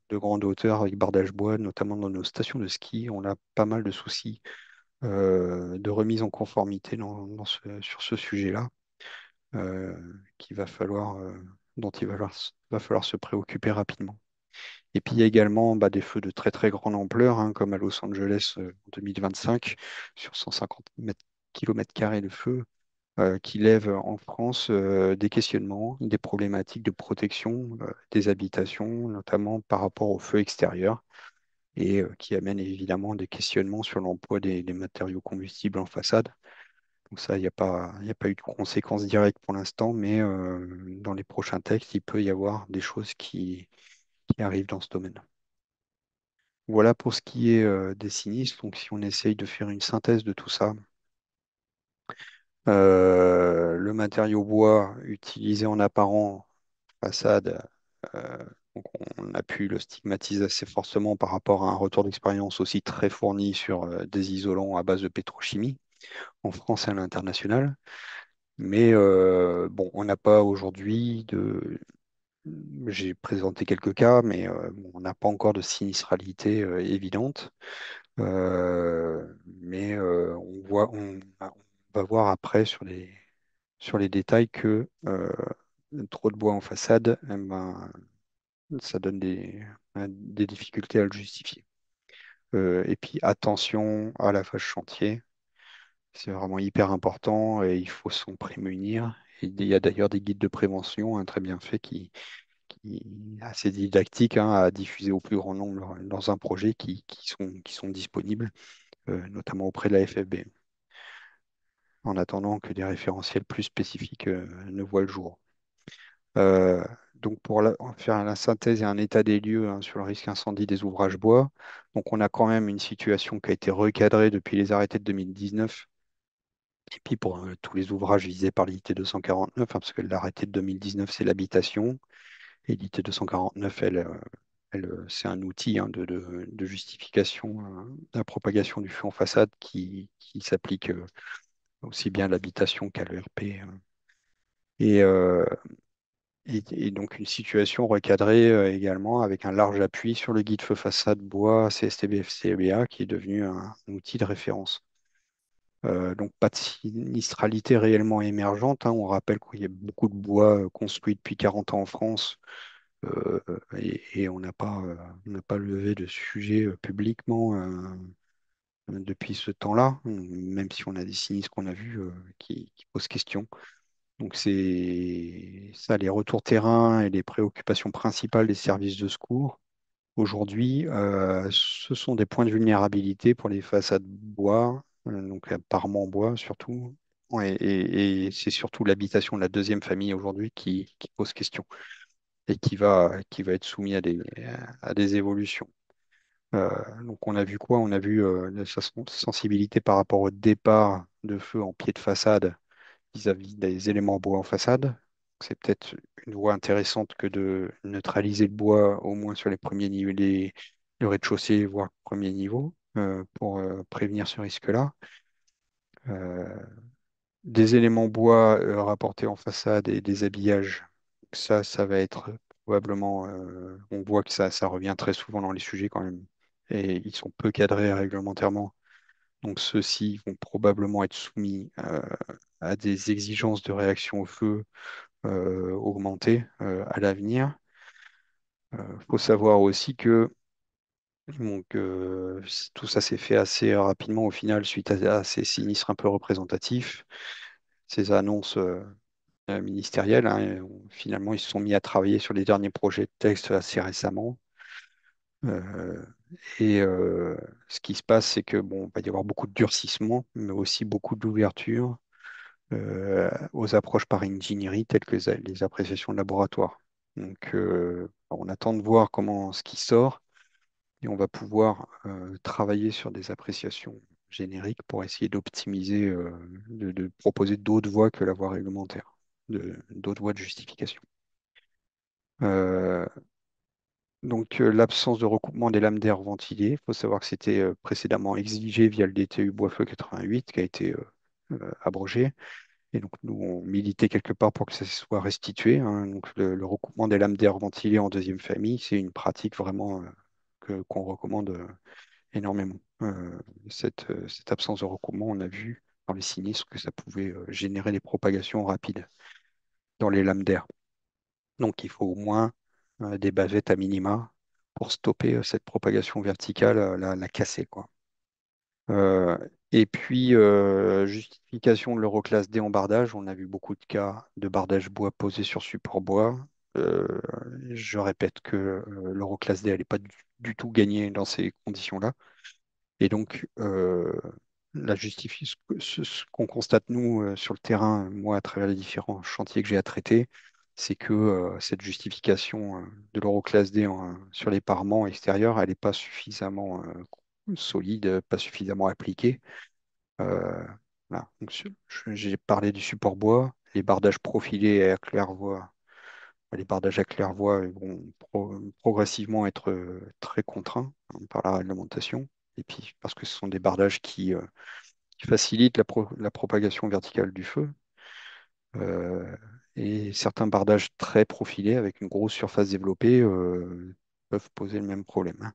de grande hauteur avec bardage bois, notamment dans nos stations de ski. On a pas mal de soucis de remise en conformité sur ce sujet-là, euh, qu'il va falloir, dont va falloir se préoccuper rapidement. Et puis il y a également bah, des feux de très très grande ampleur, hein, comme à Los Angeles en 2025, sur 150 kilomètres carrés de feu, qui lèvent en France des questionnements, des problématiques de protection des habitations, notamment par rapport aux feux extérieurs, et qui amènent évidemment des questionnements sur l'emploi des matériaux combustibles en façade. Donc ça, il n'y a pas eu de conséquences directes pour l'instant, mais dans les prochains textes, il peut y avoir des choses qui arrivent dans ce domaine. Voilà pour ce qui est des sinistres. Donc si on essaye de faire une synthèse de tout ça, le matériau bois utilisé en apparent façade, euh, donc on a pu le stigmatiser assez fortement par rapport à un retour d'expérience aussi très fourni sur des isolants à base de pétrochimie en France et à l'international. Mais bon, on n'a pas aujourd'hui de. J'ai présenté quelques cas, mais bon, on n'a pas encore de sinistralité évidente. Mais on va voir après sur les détails que trop de bois en façade, eh ben, ça donne des difficultés à le justifier. Et puis attention à la phase chantier, c'est vraiment hyper important et il faut s'en prémunir. Et il y a d'ailleurs des guides de prévention hein, très bien faits qui assez didactiques hein, à diffuser au plus grand nombre dans un projet qui sont disponibles, notamment auprès de la FFB, en attendant que des référentiels plus spécifiques ne voient le jour. Donc pour faire la synthèse et un état des lieux hein, sur le risque incendie des ouvrages bois, donc on a quand même une situation qui a été recadrée depuis les arrêtés de 2019, et puis pour tous les ouvrages visés par l'IT 249, hein, parce que l'arrêté de 2019 c'est l'habitation, et l'IT 249 c'est un outil hein, de justification de la propagation du feu en façade qui s'applique aussi bien à l'habitation qu'à l'ERP. Et, euh, et donc une situation recadrée également avec un large appui sur le guide feu façade bois CSTB-FCBA qui est devenu un outil de référence. Donc pas de sinistralité réellement émergente, hein. On rappelle qu'il y a beaucoup de bois construit depuis 40 ans en France et on n'a pas levé de sujet publiquement depuis ce temps-là, même si on a des sinistres qu'on a vus qui posent question. Donc c'est ça, les retours terrain et les préoccupations principales des services de secours. Aujourd'hui, ce sont des points de vulnérabilité pour les façades bois, donc apparemment en bois surtout. Ouais, et c'est surtout l'habitation de la deuxième famille aujourd'hui qui pose question et qui va être soumis à des évolutions. Euh, donc on a vu quoi? On a vu la sensibilité par rapport au départ de feu en pied de façade vis-à-vis des éléments en bois en façade. C'est peut-être une voie intéressante que de neutraliser le bois au moins sur les premiers niveaux, le rez-de-chaussée, voire le premier niveau, pour prévenir ce risque-là. Euh, des éléments bois rapportés en façade et des habillages, ça va être probablement, on voit que ça revient très souvent dans les sujets quand même, et ils sont peu cadrés réglementairement. Donc ceux-ci vont probablement être soumis à des exigences de réaction au feu augmentées à l'avenir. Il faut savoir aussi que tout ça s'est fait assez rapidement au final suite à ces sinistres un peu représentatifs, ces annonces ministérielles, hein. Finalement, ils se sont mis à travailler sur les derniers projets de texte assez récemment. Euh, ce qui se passe, c'est que bon, il va y avoir beaucoup de durcissement, mais aussi beaucoup d'ouverture aux approches par ingénierie telles que les appréciations de laboratoire. Donc, on attend de voir comment ce qui sort et on va pouvoir travailler sur des appréciations génériques pour essayer d'optimiser, de proposer d'autres voies que la voie réglementaire, d'autres voies de justification. Euh, l'absence de recoupement des lames d'air ventilées, il faut savoir que c'était précédemment exigé via le DTU Bois-Feu 88 qui a été abrogé. Et donc, nous, on militait quelque part pour que ça soit restitué, hein. Donc, le recoupement des lames d'air ventilées en deuxième famille, c'est une pratique vraiment qu'on recommande énormément. Cette absence de recoupement, on a vu dans les sinistres que ça pouvait générer des propagations rapides dans les lames d'air. Donc, il faut au moins des bavettes à minima pour stopper cette propagation verticale, la casser, quoi. Euh, et puis, justification de l'Euroclasse D en bardage. On a vu beaucoup de cas de bardage bois posé sur support bois. Euh, je répète que l'Euroclasse D, elle n'est pas du tout gagnée dans ces conditions-là. Et donc, ce qu'on constate, nous, sur le terrain, moi, à travers les différents chantiers que j'ai à traiter, c'est que cette justification de l'Euroclasse D sur les parements extérieurs, elle n'est pas suffisamment solide, pas suffisamment appliquée. Euh, voilà. Donc, j'ai parlé du support bois, les bardages profilés à claire-voie. Les bardages à claire-voie vont progressivement être très contraints, hein, par la réglementation. Et puis parce que ce sont des bardages qui facilitent la propagation verticale du feu. Euh, et certains bardages très profilés avec une grosse surface développée peuvent poser le même problème, hein.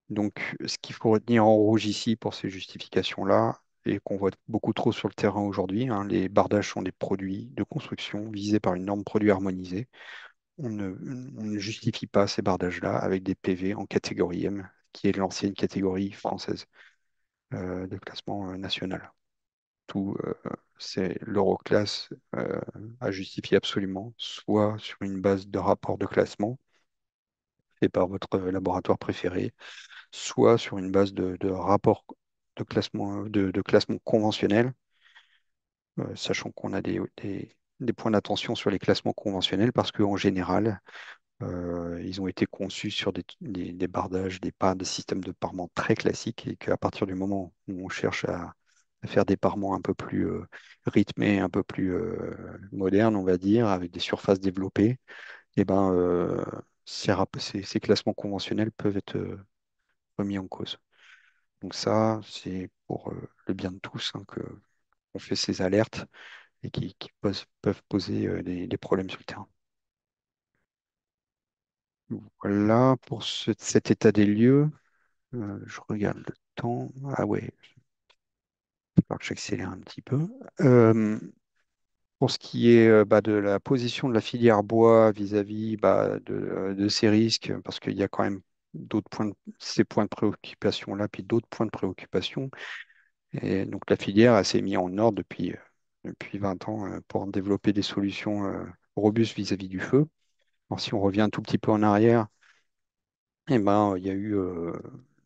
Donc, ce qu'il faut retenir en rouge ici pour ces justifications-là, et qu'on voit beaucoup trop sur le terrain aujourd'hui, hein, les bardages sont des produits de construction visés par une norme produit harmonisée. On ne justifie pas ces bardages-là avec des PV en catégorie M, qui est l'ancienne catégorie française de classement national. Tout, c'est l'Euroclass à justifier absolument, soit sur une base de rapport de classement fait par votre laboratoire préféré, soit sur une base de rapport de classement conventionnel, sachant qu'on a des points d'attention sur les classements conventionnels parce qu'en général, ils ont été conçus sur des bardages, des systèmes de parement très classiques et qu'à partir du moment où on cherche à faire des parements un peu plus rythmés, un peu plus modernes, on va dire, avec des surfaces développées, et ben, ces classements conventionnels peuvent être remis en cause. Donc ça, c'est pour le bien de tous, hein, que on fait ces alertes et qui peuvent poser des problèmes sur le terrain. Voilà pour cet état des lieux. Je regarde le temps. Ah ouais, il va falloir que j'accélère un petit peu. Euh, pour ce qui est de la position de la filière bois vis-à-vis de ces risques, parce qu'il y a quand même ces points de préoccupation-là, puis d'autres points de préoccupation. Et donc la filière, elle s'est mise en ordre depuis 20 ans pour développer des solutions robustes vis-à-vis du feu. Alors si on revient un tout petit peu en arrière, eh ben, il y a eu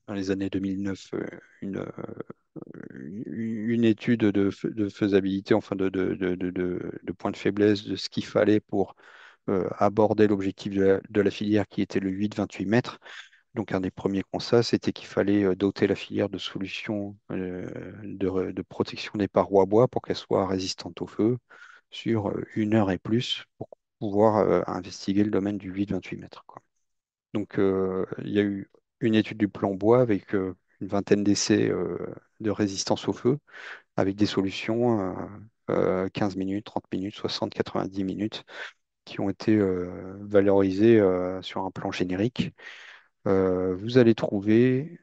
dans les années 2009 une étude de faisabilité, enfin de point de faiblesse, de ce qu'il fallait pour aborder l'objectif de la filière qui était le 8-28 mètres. Donc, un des premiers constats, c'était qu'il fallait doter la filière de solutions de protection des parois bois pour qu'elles soient résistantes au feu sur 1 heure et plus pour pouvoir investiguer le domaine du 8-28 mètres, quoi. Donc, il y a eu une étude du plan bois avec une vingtaine d'essais de résistance au feu avec des solutions 15 minutes, 30 minutes, 60, 90 minutes qui ont été valorisées sur un plan générique. Vous allez trouver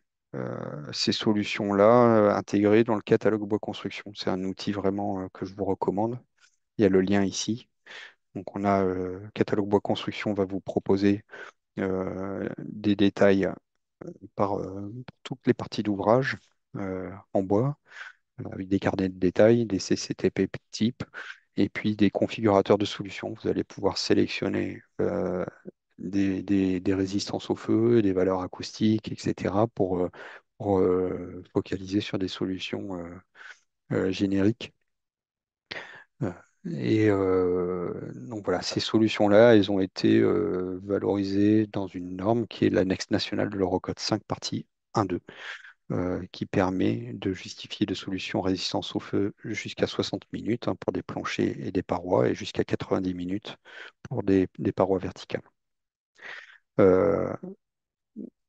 ces solutions-là intégrées dans le catalogue bois construction. C'est un outil vraiment que je vous recommande. Il y a le lien ici. Donc, on a catalogue bois construction va vous proposer des détails pour toutes les parties d'ouvrage en bois, avec des carnets de détails, des CCTP type, et puis des configurateurs de solutions. Vous allez pouvoir sélectionner des résistances au feu, des valeurs acoustiques, etc., pour focaliser sur des solutions génériques. Euh, donc voilà, ces solutions-là, elles ont été valorisées dans une norme qui est l'annexe nationale de l'Eurocode 5, partie 1.2, qui permet de justifier de solutions résistance au feu jusqu'à 60 minutes pour des planchers et des parois et jusqu'à 90 minutes pour des parois verticales. Euh,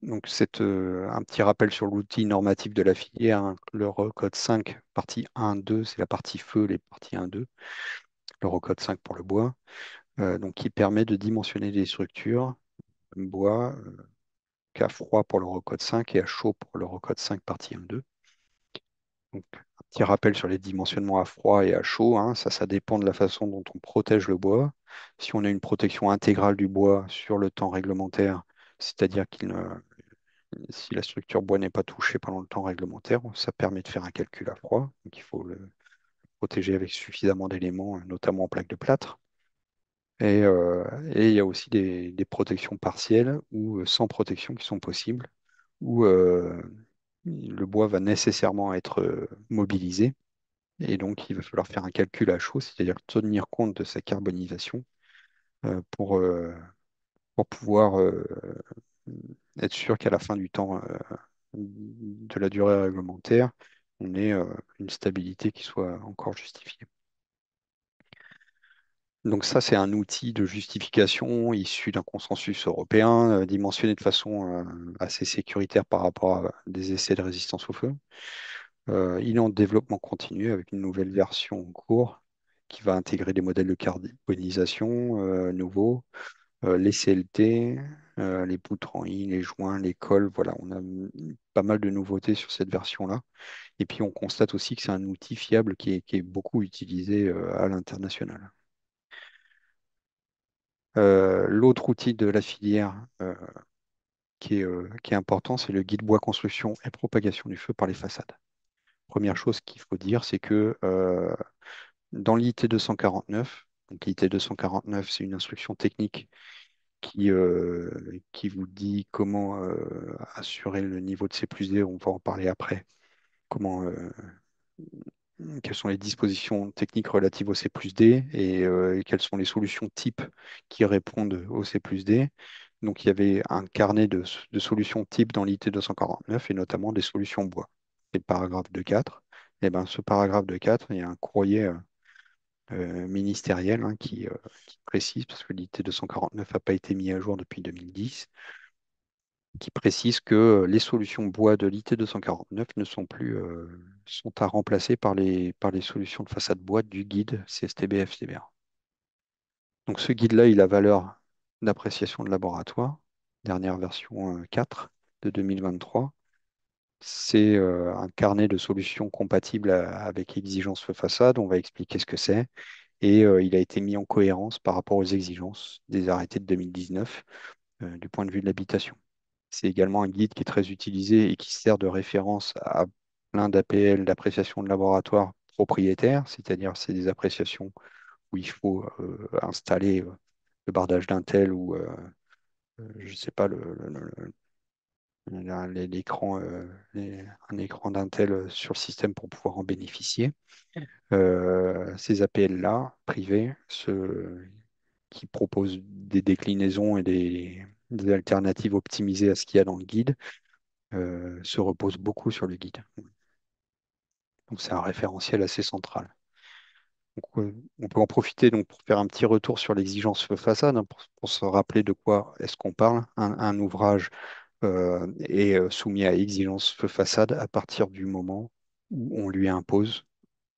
donc, un petit rappel sur l'outil normatif de la filière, hein. L'Eurocode 5, partie 1.2, c'est la partie feu, les parties 1.2. L'Eurocode 5 pour le bois. Donc, qui permet de dimensionner les structures bois qu'à froid pour l'Eurocode 5 et à chaud pour l'Eurocode 5 partie 1-2. Donc, un petit rappel sur les dimensionnements à froid et à chaud, hein, ça dépend de la façon dont on protège le bois. Si on a une protection intégrale du bois sur le temps réglementaire, c'est-à-dire si la structure bois n'est pas touchée pendant le temps réglementaire, ça permet de faire un calcul à froid. Donc, il faut le protéger avec suffisamment d'éléments, notamment en plaque de plâtre. Et il y a aussi des protections partielles ou sans protection qui sont possibles, où le bois va nécessairement être mobilisé. Et donc, il va falloir faire un calcul à chaud, c'est-à-dire tenir compte de sa carbonisation euh, pour, euh, pour pouvoir être sûr qu'à la fin du temps de la durée réglementaire, on ait une stabilité qui soit encore justifiée. Donc ça, c'est un outil de justification issu d'un consensus européen, dimensionné de façon assez sécuritaire par rapport à des essais de résistance au feu. Il est en développement continu avec une nouvelle version en cours qui va intégrer des modèles de carbonisation nouveaux, les CLT, les poutres en I, les joints, les cols. Voilà, on a pas mal de nouveautés sur cette version-là. Et puis on constate aussi que c'est un outil fiable qui est beaucoup utilisé à l'international. L'autre outil de la filière qui est important, c'est le guide bois construction et propagation du feu par les façades. Première chose qu'il faut dire, c'est que dans l'IT 249, donc l'IT 249, c'est une instruction technique qui vous dit comment assurer le niveau de C plus D, on va en parler après, comment, quelles sont les dispositions techniques relatives au C plus D et quelles sont les solutions types qui répondent au C plus D. Donc, il y avait un carnet de solutions types dans l'IT 249 et notamment des solutions bois. C'est le paragraphe 2.4. Et ben, ce paragraphe 2.4, il y a un courrier ministériel qui précise, parce que l'IT 249 n'a pas été mis à jour depuis 2010, qui précise que les solutions bois de l'IT 249 ne sont plus, sont à remplacer par les solutions de façade bois du guide CSTB FCBA. Donc ce guide-là, il a valeur d'appréciation de laboratoire, dernière version 4 de 2023. C'est un carnet de solutions compatibles avec exigence feu façade. On va expliquer ce que c'est. Et il a été mis en cohérence par rapport aux exigences des arrêtés de 2019 du point de vue de l'habitation. C'est également un guide qui est très utilisé et qui sert de référence à plein d'APL, d'appréciation de laboratoire propriétaires, c'est-à-dire c'est des appréciations où il faut installer le bardage d'un tel ou, je ne sais pas, l'écran, un écran d'un tel sur le système pour pouvoir en bénéficier. Ces APL-là, privés, qui proposent des déclinaisons et des alternatives optimisées à ce qu'il y a dans le guide, se repose beaucoup sur le guide. Donc c'est un référentiel assez central. Donc, on peut en profiter donc, pour faire un petit retour sur l'exigence façade, hein, pour se rappeler de quoi est-ce qu'on parle. Un ouvrage est soumis à exigence feu façade à partir du moment où on lui impose,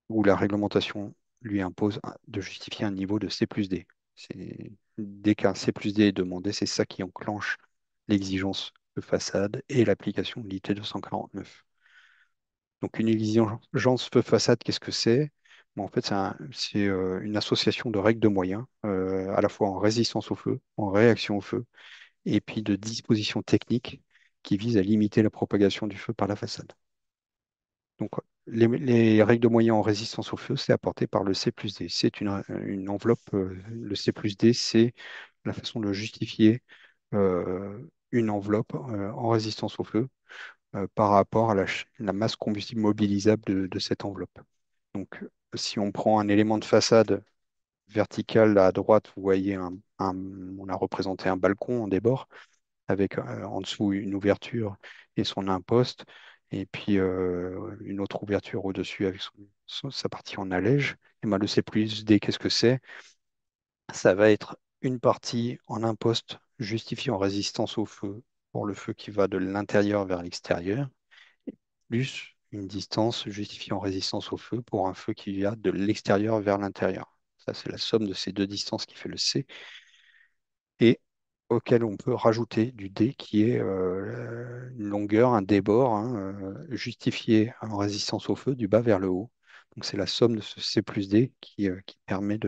où la réglementation lui impose de justifier un niveau de C plus D. Dès qu'un C plus D est demandé, c'est ça qui enclenche l'exigence feu façade et l'application de l'IT 249. Donc une exigence feu façade, qu'est-ce que c'est? Bon, en fait, c'est une association de règles de moyens, à la fois en résistance au feu, en réaction au feu, et puis de dispositions techniques qui visent à limiter la propagation du feu par la façade. Donc, les règles de moyens en résistance au feu, c'est apporté par le C plus D. C'est une enveloppe, le C plus D, c'est la façon de justifier une enveloppe en résistance au feu par rapport à la masse combustible mobilisable de cette enveloppe. Donc, si on prend un élément de façade vertical à droite, vous voyez, on a représenté un balcon en débord avec en dessous une ouverture et son imposte, et puis une autre ouverture au-dessus avec sa partie en allège. Et ben, le C plus D, qu'est-ce que c'est? Ça va être une partie en imposte justifiant résistance au feu pour le feu qui va de l'intérieur vers l'extérieur, plus une distance justifiant résistance au feu pour un feu qui va de l'extérieur vers l'intérieur. Ça, c'est la somme de ces deux distances qui fait le C, et auquel on peut rajouter du D qui est une longueur, un débord, hein, justifié en résistance au feu du bas vers le haut. Donc c'est la somme de ce C plus D qui permet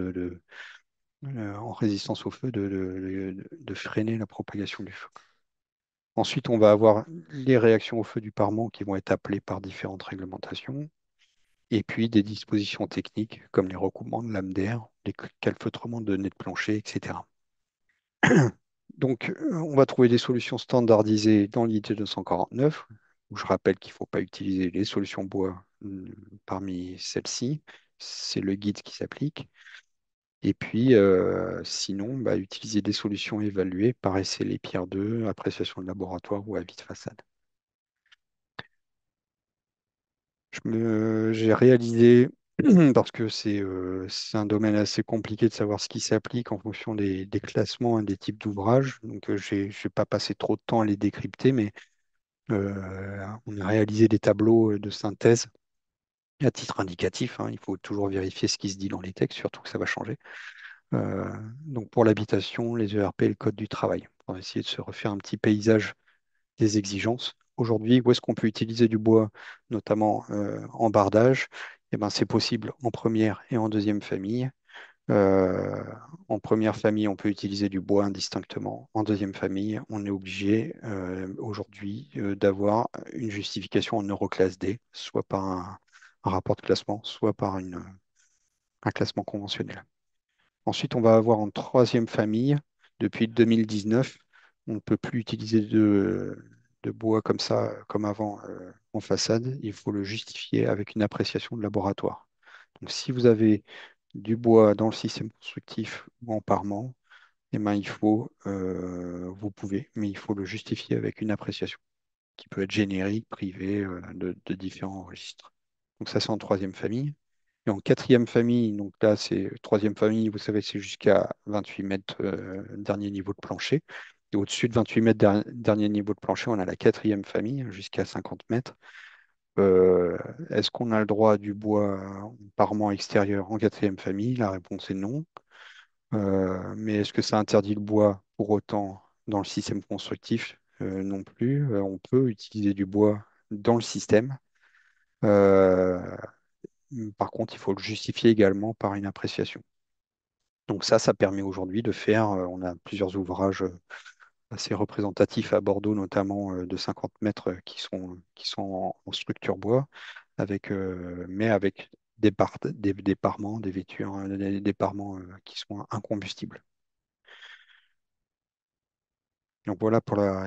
en résistance au feu de freiner la propagation du feu. Ensuite, on va avoir les réactions au feu du parement qui vont être appelées par différentes réglementations, et puis des dispositions techniques comme les recoupements de lames d'air, les calfeutrements de nez de plancher, etc. Donc, on va trouver des solutions standardisées dans l'IT 249, où je rappelle qu'il ne faut pas utiliser les solutions bois parmi celles-ci. C'est le guide qui s'applique. Et puis, sinon, bah, utiliser des solutions évaluées par essai les pierres 2, appréciation de laboratoire ou avis de façade. J'ai réalisé, parce que c'est un domaine assez compliqué de savoir ce qui s'applique en fonction des classements et des types d'ouvrages. Donc, je n'ai pas passé trop de temps à les décrypter, mais on a réalisé des tableaux de synthèse à titre indicatif, hein. Il faut toujours vérifier ce qui se dit dans les textes, surtout que ça va changer. Euh, donc, pour l'habitation, les ERP et le code du travail. On va essayer de se refaire un petit paysage des exigences. Aujourd'hui, où est-ce qu'on peut utiliser du bois, notamment en bardage? Eh ben, c'est possible en première et en deuxième famille. Euh, En première famille, on peut utiliser du bois indistinctement. En deuxième famille, on est obligé aujourd'hui d'avoir une justification en Euroclasse D, soit par un rapport de classement, soit par un classement conventionnel. Ensuite, on va avoir en troisième famille, depuis 2019, on ne peut plus utiliser de bois comme ça, comme avant, en façade. Il faut le justifier avec une appréciation de laboratoire. Donc, si vous avez du bois dans le système constructif ou en parement, eh ben, vous pouvez, mais il faut le justifier avec une appréciation qui peut être générique, privée, de différents registres. Donc ça, c'est en troisième famille. Et en quatrième famille, donc là, c'est troisième famille, vous savez, c'est jusqu'à 28 mètres dernier niveau de plancher. Et au-dessus de 28 mètres dernier niveau de plancher, on a la quatrième famille, jusqu'à 50 mètres. Euh, Est-ce qu'on a le droit à du bois en parement extérieur en quatrième famille? La réponse est non. Mais est-ce que ça interdit le bois pour autant dans le système constructif? Non plus. On peut utiliser du bois dans le système. Euh, Par contre, il faut le justifier également par une appréciation. Donc ça permet aujourd'hui de faire, on a plusieurs ouvrages assez représentatifs à Bordeaux, notamment de 50 mètres qui sont en structure bois, mais avec des parements, des vêtures, hein, des parements qui sont incombustibles. Donc voilà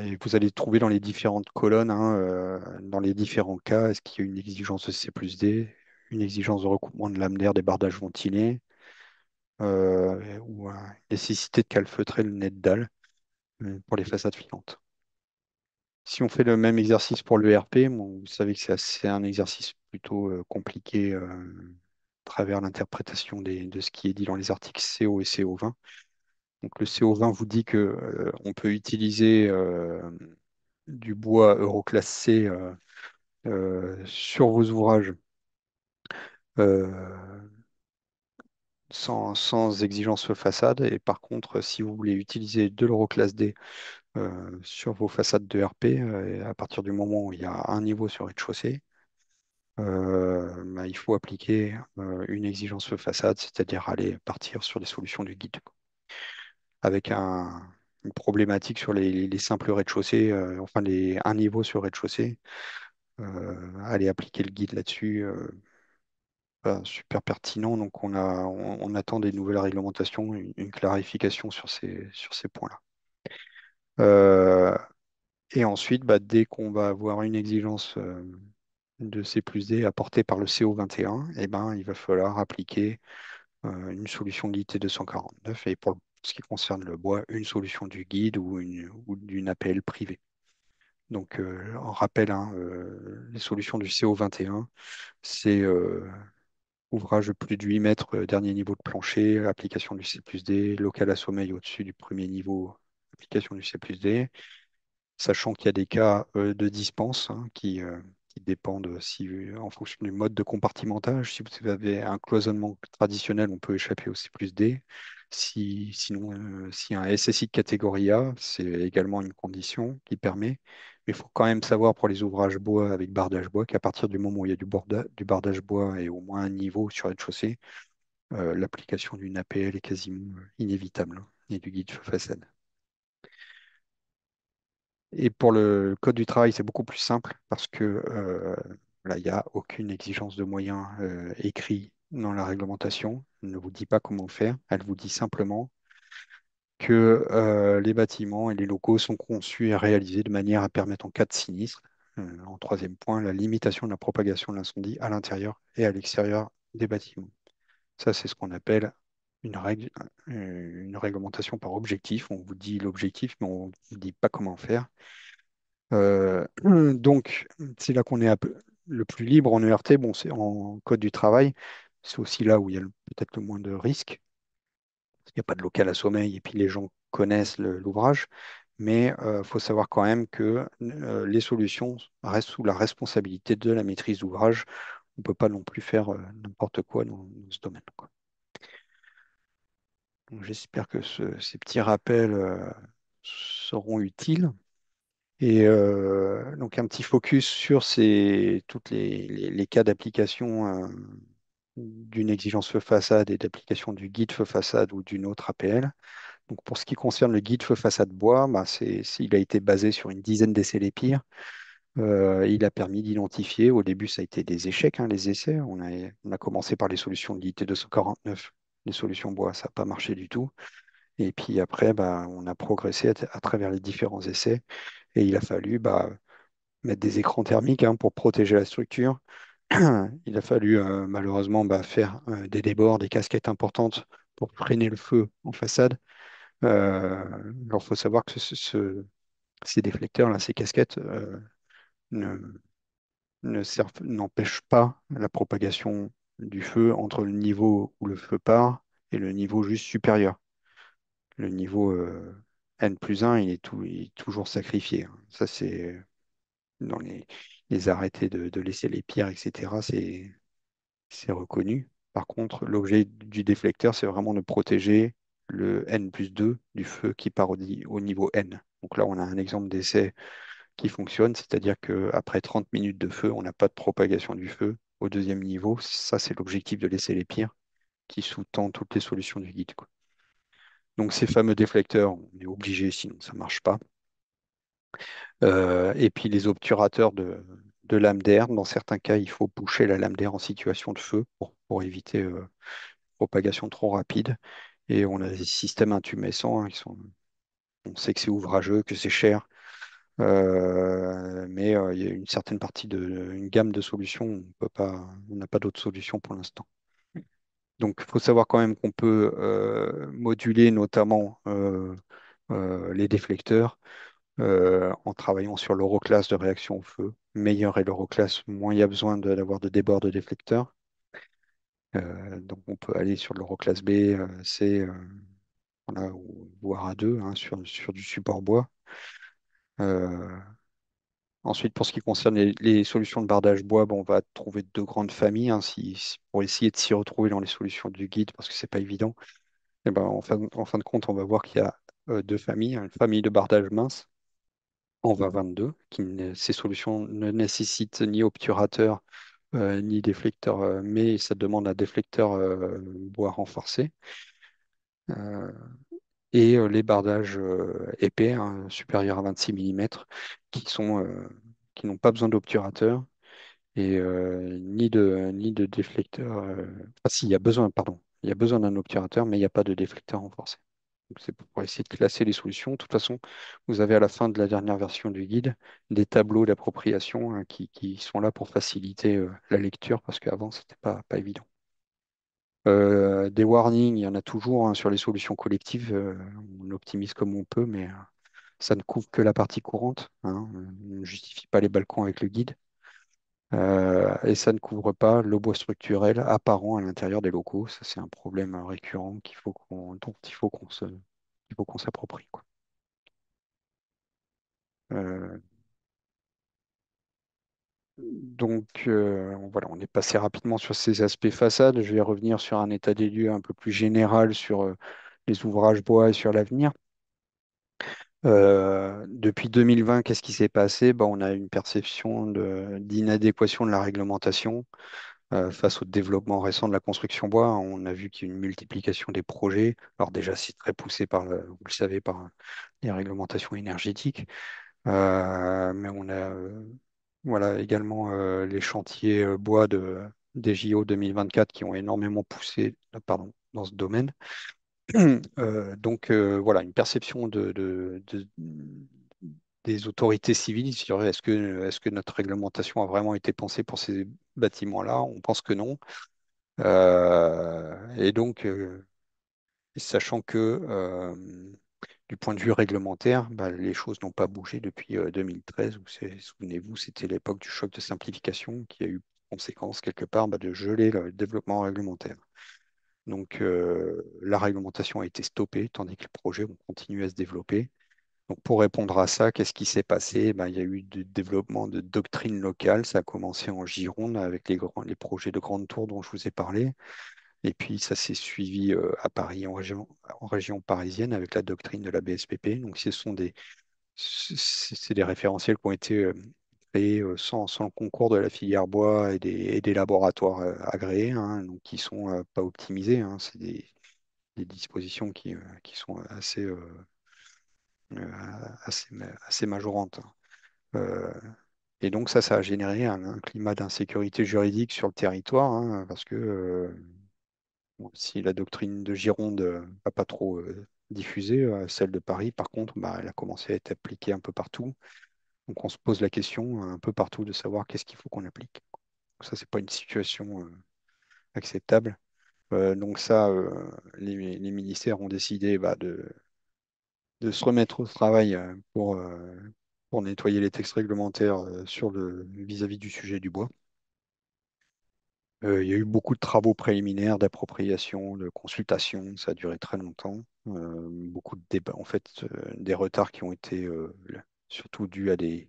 et vous allez trouver dans les différentes colonnes, hein, dans les différents cas, est-ce qu'il y a une exigence de C plus D, une exigence de recoupement de lame d'air des bardages ventilés, ou nécessité de calfeutrer le nez de dalle. pour les façades filantes. Si on fait le même exercice pour l'ERP, bon, vous savez que c'est un exercice plutôt compliqué à travers l'interprétation de ce qui est dit dans les articles CO et CO20. Donc le CO20 vous dit que on peut utiliser du bois Euroclasse C sur vos ouvrages euh, sans exigence sur façade. Et par contre, si vous voulez utiliser de l'Euroclasse D sur vos façades de RP, à partir du moment où il y a un niveau sur rez-de-chaussée, bah, il faut appliquer une exigence sur façade, c'est-à-dire aller partir sur des solutions du guide, quoi. Avec une problématique sur les simples rez-de-chaussée, enfin un niveau sur rez-de-chaussée, aller appliquer le guide là-dessus, pas super pertinent. Donc on attend des nouvelles réglementations, une clarification sur ces points-là. Euh, et ensuite, bah, dès qu'on va avoir une exigence de C plus D apportée par le CO 21, eh ben, il va falloir appliquer une solution guide T249 et pour ce qui concerne le bois, une solution du guide ou d'une APL privée. Donc, on rappelle, hein, les solutions du CO 21, c'est ouvrage de plus de 8 mètres, dernier niveau de plancher, application du C plus D, local à sommeil au-dessus du premier niveau, application du C plus D, sachant qu'il y a des cas de dispense hein, qui dépendent en fonction du mode de compartimentage. Si vous avez un cloisonnement traditionnel, on peut échapper au C plus D. Sinon, si un SSI de catégorie A, c'est également une condition qui permet. Mais il faut quand même savoir pour les ouvrages bois avec bardage bois qu'à partir du moment où il y a du bardage bois et au moins un niveau sur rez-de-chaussée, l'application d'une APL est quasiment inévitable hein, et du guide façade. Et pour le code du travail, c'est beaucoup plus simple parce que là, il n'y a aucune exigence de moyens écrit dans la réglementation. Elle ne vous dit pas comment faire. Elle vous dit simplement que les bâtiments et les locaux sont conçus et réalisés de manière à permettre en cas de sinistre, en troisième point, la limitation de la propagation de l'incendie à l'intérieur et à l'extérieur des bâtiments. Ça, c'est ce qu'on appelle une réglementation par objectif. On vous dit l'objectif, mais on ne vous dit pas comment faire. Donc, c'est là qu'on est un peu le plus libre en ERT. Bon, c'est en code du travail. C'est aussi là où il y a peut-être le moins de risques. Il n'y a pas de local à sommeil et puis les gens connaissent l'ouvrage. Mais il faut savoir quand même que les solutions restent sous la responsabilité de la maîtrise d'ouvrage. On ne peut pas non plus faire n'importe quoi dans ce domaine, quoi. Donc, j'espère que ces petits rappels seront utiles. Et donc un petit focus sur toutes les cas d'application d'une exigence feu façade et d'application du guide feu façade ou d'une autre APL. Donc pour ce qui concerne le guide feu façade bois, bah, il a été basé sur une dizaine d'essais les pires. Il a permis d'identifier, au début ça a été des échecs, hein, les essais. On a commencé par les solutions de l'IT 249, les solutions bois, ça n'a pas marché du tout. Et puis après, bah, on a progressé à travers les différents essais. Et il a fallu mettre des écrans thermiques hein, pour protéger la structure. Il a fallu malheureusement faire des débords, des casquettes importantes pour freiner le feu en façade. Alors, il faut savoir que ces déflecteurs-là, ces casquettes, ne, n'empêchent pas la propagation du feu entre le niveau où le feu part et le niveau juste supérieur. Le niveau N+1, il est toujours sacrifié, hein. Ça, c'est dans les arrêtés de laisser les pierres, etc., c'est reconnu. Par contre, l'objet du déflecteur, c'est vraiment de protéger le N+2 du feu qui part au niveau N. Donc là, on a un exemple d'essai qui fonctionne, c'est-à-dire qu'après 30 minutes de feu, on n'a pas de propagation du feu au deuxième niveau. Ça, c'est l'objectif de laisser les pierres qui sous-tend toutes les solutions du guide, quoi. Donc ces fameux déflecteurs, on est obligé, sinon ça ne marche pas. Et puis les obturateurs de lame d'air. Dans certains cas, il faut boucher la lame d'air en situation de feu pour éviter propagation trop rapide. Et on a des systèmes intumescents hein, on sait que c'est ouvrageux, que c'est cher, mais il y a une certaine une gamme de solutions. On n'a pas d'autres solutions pour l'instant. Donc, il faut savoir quand même qu'on peut moduler notamment les déflecteurs en travaillant sur l'euroclasse de réaction au feu. Meilleur est l'euroclasse, moins il y a besoin d'avoir de débord de déflecteurs. Donc on peut aller sur l'euroclasse B, C, voilà, ou voire A2 hein, sur du support bois. Euh, Ensuite, pour ce qui concerne les solutions de bardage bois, bon, on va trouver deux grandes familles hein, pour essayer de s'y retrouver dans les solutions du guide, parce que c'est pas évident. Et ben, en fin de compte, on va voir qu'il y a deux familles. Une famille de bardage mince en 2022, ces solutions ne nécessitent ni obturateur ni déflecteur, mais ça demande un déflecteur bois renforcé. Euh, et les bardages épais, hein, supérieurs à 26 mm, qui n'ont pas besoin d'obturateur et ni de déflecteur. Enfin, si, il y a besoin, pardon, il y a besoin d'un obturateur, mais il n'y a pas de déflecteur renforcé. Donc, c'est pour essayer de classer les solutions. De toute façon, vous avez à la fin de la dernière version du guide des tableaux d'appropriation hein, qui sont là pour faciliter la lecture parce qu'avant, c'était pas évident. Des warnings, il y en a toujours hein, sur les solutions collectives. On optimise comme on peut, mais ça ne couvre que la partie courante, hein. On ne justifie pas les balcons avec le guide. Et ça ne couvre pas le bois structurel apparent à l'intérieur des locaux. Ça, c'est un problème récurrent dont il faut qu'on s'approprie, quoi. Euh, voilà, on est passé rapidement sur ces aspects façades. Je vais revenir sur un état des lieux un peu plus général sur les ouvrages bois et sur l'avenir. Depuis 2020, qu'est-ce qui s'est passé? Ben, on a une perception d'inadéquation de la réglementation face au développement récent de la construction bois. On a vu qu'il y a une multiplication des projets. Alors déjà, c'est très poussé vous le savez, par les réglementations énergétiques. Mais on a voilà, également les chantiers bois des JO 2024 qui ont énormément poussé pardon, dans ce domaine. Voilà, une perception des autorités civiles sur est-ce que notre réglementation a vraiment été pensée pour ces bâtiments-là? On pense que non. Et donc, sachant que du point de vue réglementaire, bah, les choses n'ont pas bougé depuis 2013, où souvenez-vous, c'était l'époque du choc de simplification qui a eu conséquence quelque part bah, de geler le développement réglementaire. Donc la réglementation a été stoppée, tandis que les projets ont continué à se développer. Donc pour répondre à ça, qu'est-ce qui s'est passé? Ben, il y a eu du développement de doctrines locales. Ça a commencé en Gironde avec les projets de grande tour dont je vous ai parlé. Et puis ça s'est suivi à Paris, en région parisienne, avec la doctrine de la BSPP. Donc c'est des référentiels qui ont été créés sans le concours de la filière bois et des laboratoires agréés, hein, donc qui sont pas optimisés, hein. C'est des dispositions qui sont assez majorantes. Euh, et donc ça a généré un climat d'insécurité juridique sur le territoire, hein, parce que bon, si la doctrine de Gironde n'a pas trop diffusé, celle de Paris, par contre, bah, elle a commencé à être appliquée un peu partout. Donc on se pose la question un peu partout de savoir qu'est-ce qu'il faut qu'on applique. Ça, c'est pas une situation acceptable. Donc ça, les ministères ont décidé bah, de se remettre au travail pour nettoyer les textes réglementaires vis-à-vis du sujet du bois. Il y a eu beaucoup de travaux préliminaires, d'appropriation, de consultation, ça a duré très longtemps. Beaucoup de débats, en fait, des retards qui ont été surtout dus à des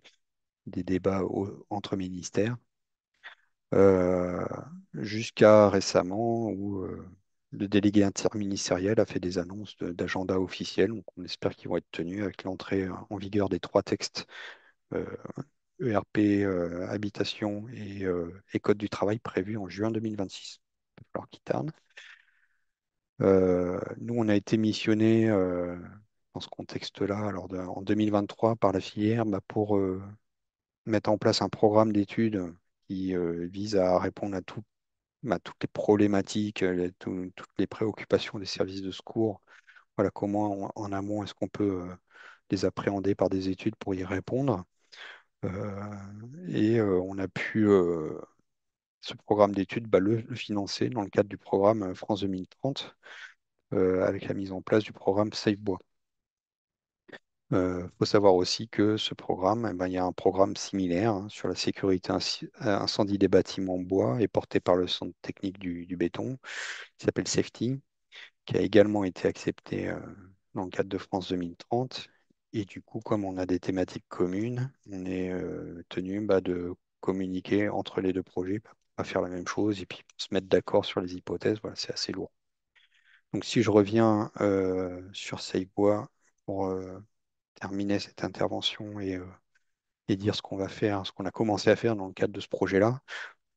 débats entre ministères, euh, jusqu'à récemment où le délégué interministériel a fait des annonces d'agenda officiel. Donc on espère qu'ils vont être tenus avec l'entrée en vigueur des trois textes euh, ERP, habitation et code du travail prévus en juin 2026. Il va falloir qu'ils tardent. Nous, on a été missionné dans ce contexte-là, en 2023, par la filière bah, pour mettre en place un programme d'études qui vise à répondre à toutes les problématiques, toutes les préoccupations des services de secours. Voilà, comment en amont est-ce qu'on peut les appréhender par des études pour y répondre. On a pu ce programme d'études bah, le financer dans le cadre du programme France 2030 avec la mise en place du programme Safe Bois. Faut savoir aussi que ce programme, eh ben, il y a un programme similaire hein, sur la sécurité incendie des bâtiments en bois et porté par le Centre technique du béton, qui s'appelle Safety, qui a également été accepté dans le cadre de France 2030. Et du coup, comme on a des thématiques communes, on est tenu bah, de communiquer entre les deux projets, pas faire la même chose et puis se mettre d'accord sur les hypothèses. Voilà, c'est assez lourd. Donc, si je reviens sur Safebois pour terminer cette intervention et dire ce qu'on va faire, ce qu'on a commencé à faire dans le cadre de ce projet-là.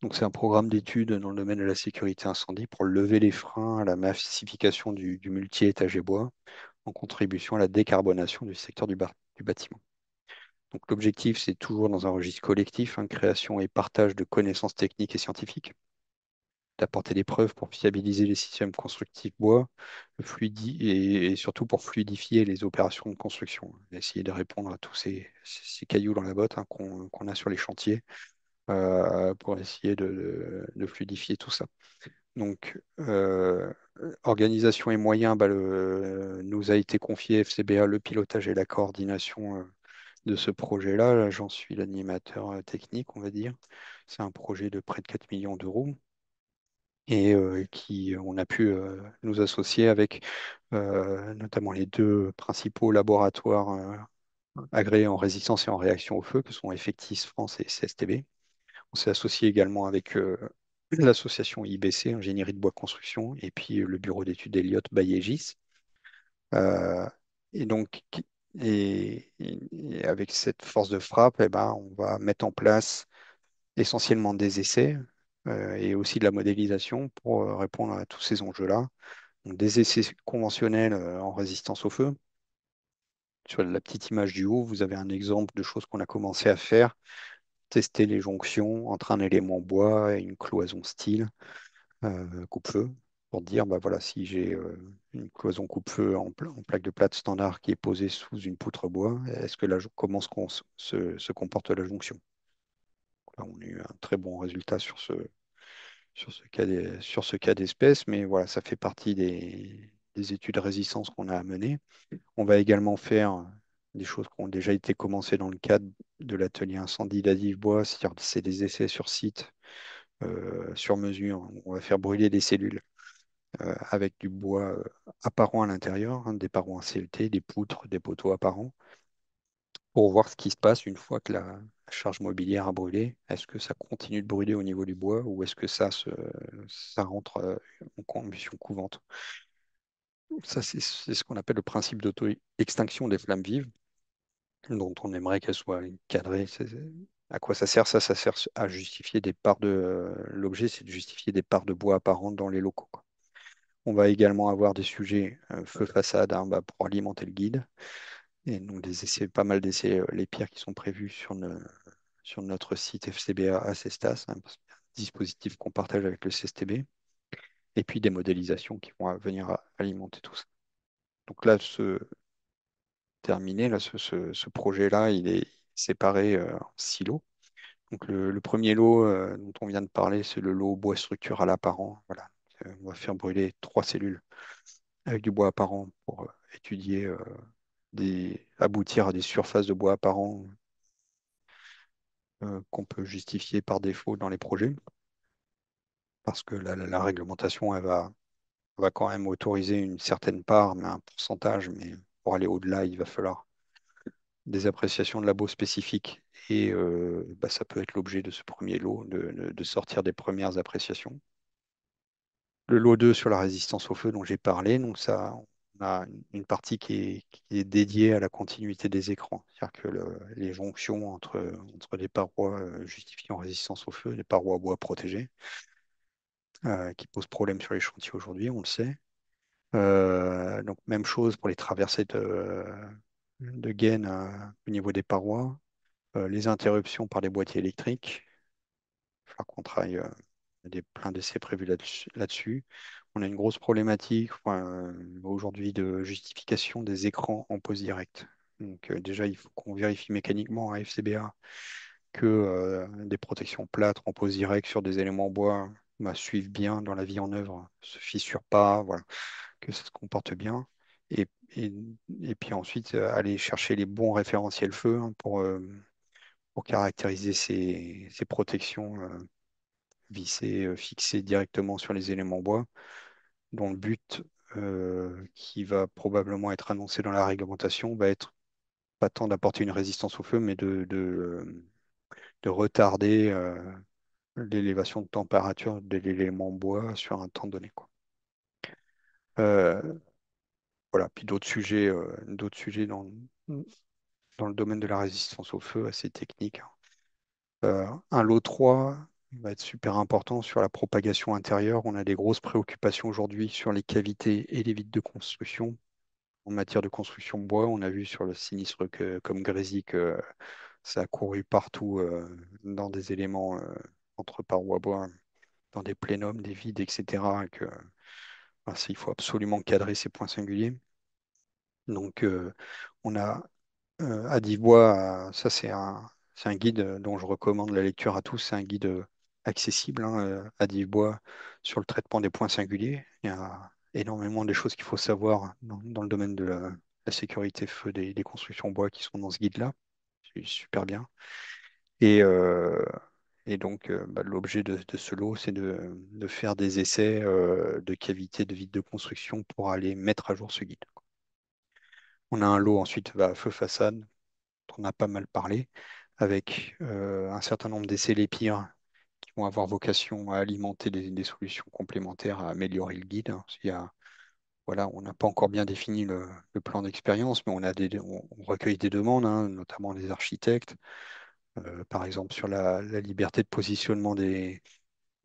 Donc, c'est un programme d'études dans le domaine de la sécurité incendie pour lever les freins à la massification du multi-étage et bois en contribution à la décarbonation du secteur du bâtiment. Donc, l'objectif, c'est toujours dans un registre collectif, hein, création et partage de connaissances techniques et scientifiques, d'apporter des preuves pour fiabiliser les systèmes constructifs bois, et surtout pour fluidifier les opérations de construction, essayer de répondre à tous ces cailloux dans la botte hein, qu'on a sur les chantiers pour essayer de fluidifier tout ça. Donc, organisation et moyens, bah, nous a été confié FCBA le pilotage et la coordination de ce projet-là. Là, j'en suis l'animateur technique, on va dire. C'est un projet de près de 4 millions d'euros et on a pu nous associer avec notamment les deux principaux laboratoires agréés en résistance et en réaction au feu, que sont Effectis France et CSTB. On s'est associé également avec l'association IBC, Ingénierie de Bois Construction, et puis le bureau d'études Elliott Bayégis. Euh, et donc, et avec cette force de frappe, eh ben, on va mettre en place essentiellement des essais et aussi de la modélisation pour répondre à tous ces enjeux-là. Donc, des essais conventionnels en résistance au feu. Sur la petite image du haut, vous avez un exemple de choses qu'on a commencé à faire. Tester les jonctions entre un élément bois et une cloison style coupe-feu pour dire, bah voilà, si j'ai une cloison coupe-feu en plaque de plate standard qui est posée sous une poutre bois, est-ce que comment se comporte la jonction? Là, on a eu un très bon résultat sur ce cas d'espèce, mais voilà, ça fait partie des études de résistance qu'on a à mener. On va également faire des choses qui ont déjà été commencées dans le cadre de l'atelier incendie d'Adif Bois, c'est-à-dire c'est des essais sur site, sur mesure. On va faire brûler des cellules avec du bois apparent à l'intérieur, hein, des parois en CLT, des poutres, des poteaux apparents, pour voir ce qui se passe une fois que la charge mobilière a brûlé. Est-ce que ça continue de brûler au niveau du bois ou est-ce que ça rentre en combustion couvante? Ça, c'est ce qu'on appelle le principe d'auto-extinction des flammes vives, dont on aimerait qu'elles soient cadrées. À quoi ça sert? Ça sert à justifier des parts de... L'objet, c'est de justifier des parts de bois apparentes dans les locaux, quoi. On va également avoir des sujets feu façade hein, bah, pour alimenter le guide. Et donc pas mal d'essais, les pires qui sont prévus sur notre site FCBA à Cestas, hein, parce qu'il y a un dispositif qu'on partage avec le CSTB, et puis des modélisations qui vont venir alimenter tout ça. Donc là, terminé, là, ce projet-là, il est séparé en 6 lots. Donc le premier lot dont on vient de parler, c'est le lot bois structural apparent. Voilà. On va faire brûler 3 cellules avec du bois apparent pour étudier aboutir à des surfaces de bois apparents qu'on peut justifier par défaut dans les projets, parce que la réglementation, va quand même autoriser une certaine part, mais un pourcentage, mais pour aller au-delà, il va falloir des appréciations de labo spécifiques. Et bah, ça peut être l'objet de ce premier lot, de sortir des premières appréciations. Le lot 2 sur la résistance au feu dont j'ai parlé, donc ça, on a une partie qui est dédiée à la continuité des écrans. C'est-à-dire que les jonctions entre les parois justifiant résistance au feu et les parois bois protégées, qui posent problème sur les chantiers aujourd'hui, on le sait. Donc même chose pour les traversées de gaines au niveau des parois, les interruptions par les boîtiers électriques. Il va falloir qu'on travaille plein d'essais prévus là-dessus. On a une grosse problématique aujourd'hui de justification des écrans en pose directe. Donc déjà, il faut qu'on vérifie mécaniquement à FCBA que des protections plâtres en pose directe sur des éléments en bois bah, suivent bien dans la vie en œuvre, se fissurent pas, voilà, que ça se comporte bien. Et et, et puis ensuite aller chercher les bons référentiels feu hein, pour caractériser ces protections vissées, fixées directement sur les éléments bois, dont le but qui va probablement être annoncé dans la réglementation va être pas tant d'apporter une résistance au feu, mais de retarder l'élévation de température de l'élément bois sur un temps donné, quoi. Euh, voilà, puis d'autres sujets dans le domaine de la résistance au feu, assez techniques, hein. Un lot 3 va être super important sur la propagation intérieure. On a des grosses préoccupations aujourd'hui sur les cavités et les vides de construction. En matière de construction bois, on a vu sur le sinistre comme Grésy que ça a couru partout dans des éléments entre parois bois, dans des plénums, des vides, etc. Et que, il faut absolument cadrer ces points singuliers. Donc, on a Adivois, ça c'est un guide dont je recommande la lecture à tous. C'est un guide accessible, hein, Adivois, sur le traitement des points singuliers. Il y a énormément de choses qu'il faut savoir dans le domaine de la sécurité feu des constructions bois qui sont dans ce guide-là. C'est super bien. Et, donc, l'objet de ce lot, c'est de faire des essais de cavité de vide de construction pour aller mettre à jour ce guide. On a un lot ensuite feu façade, dont on a pas mal parlé, avec un certain nombre d'essais les pires qui vont avoir vocation à alimenter des solutions complémentaires à améliorer le guide, hein. Voilà, on n'a pas encore bien défini le plan d'expérience, mais on recueille des demandes, hein, notamment des architectes, par exemple sur la liberté de positionnement des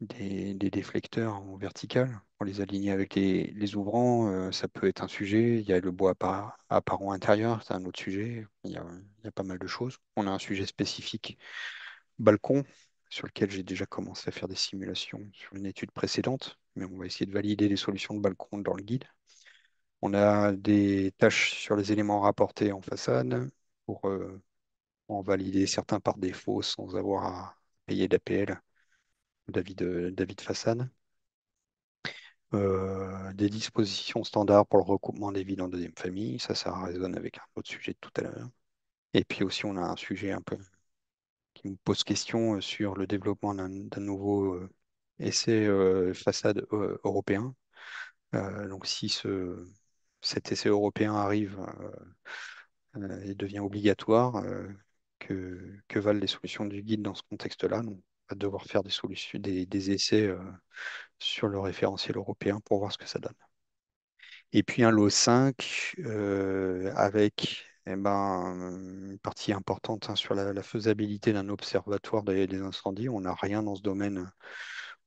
déflecteurs en vertical, pour les aligner avec les ouvrants, ça peut être un sujet. Il y a le bois apparent intérieur, c'est un autre sujet. Il y a pas mal de choses. On a un sujet spécifique, balcon, sur lequel j'ai déjà commencé à faire des simulations sur une étude précédente, mais on va essayer de valider les solutions de balcon dans le guide. On a des tâches sur les éléments rapportés en façade pour en valider certains par défaut sans avoir à payer d'APL, d'avis de façade. Des dispositions standards pour le recoupement des villes en deuxième famille, ça résonne avec un autre sujet de tout à l'heure. Et puis aussi, on a un sujet un peu qui me pose question sur le développement d'un nouveau essai façade européen. Donc, si cet essai européen arrive et devient obligatoire, que valent les solutions du guide dans ce contexte-là? Donc, on va devoir faire des solutions, des essais sur le référentiel européen pour voir ce que ça donne. Et puis un lot 5 avec une partie importante hein, sur la faisabilité d'un observatoire des incendies. On n'a rien dans ce domaine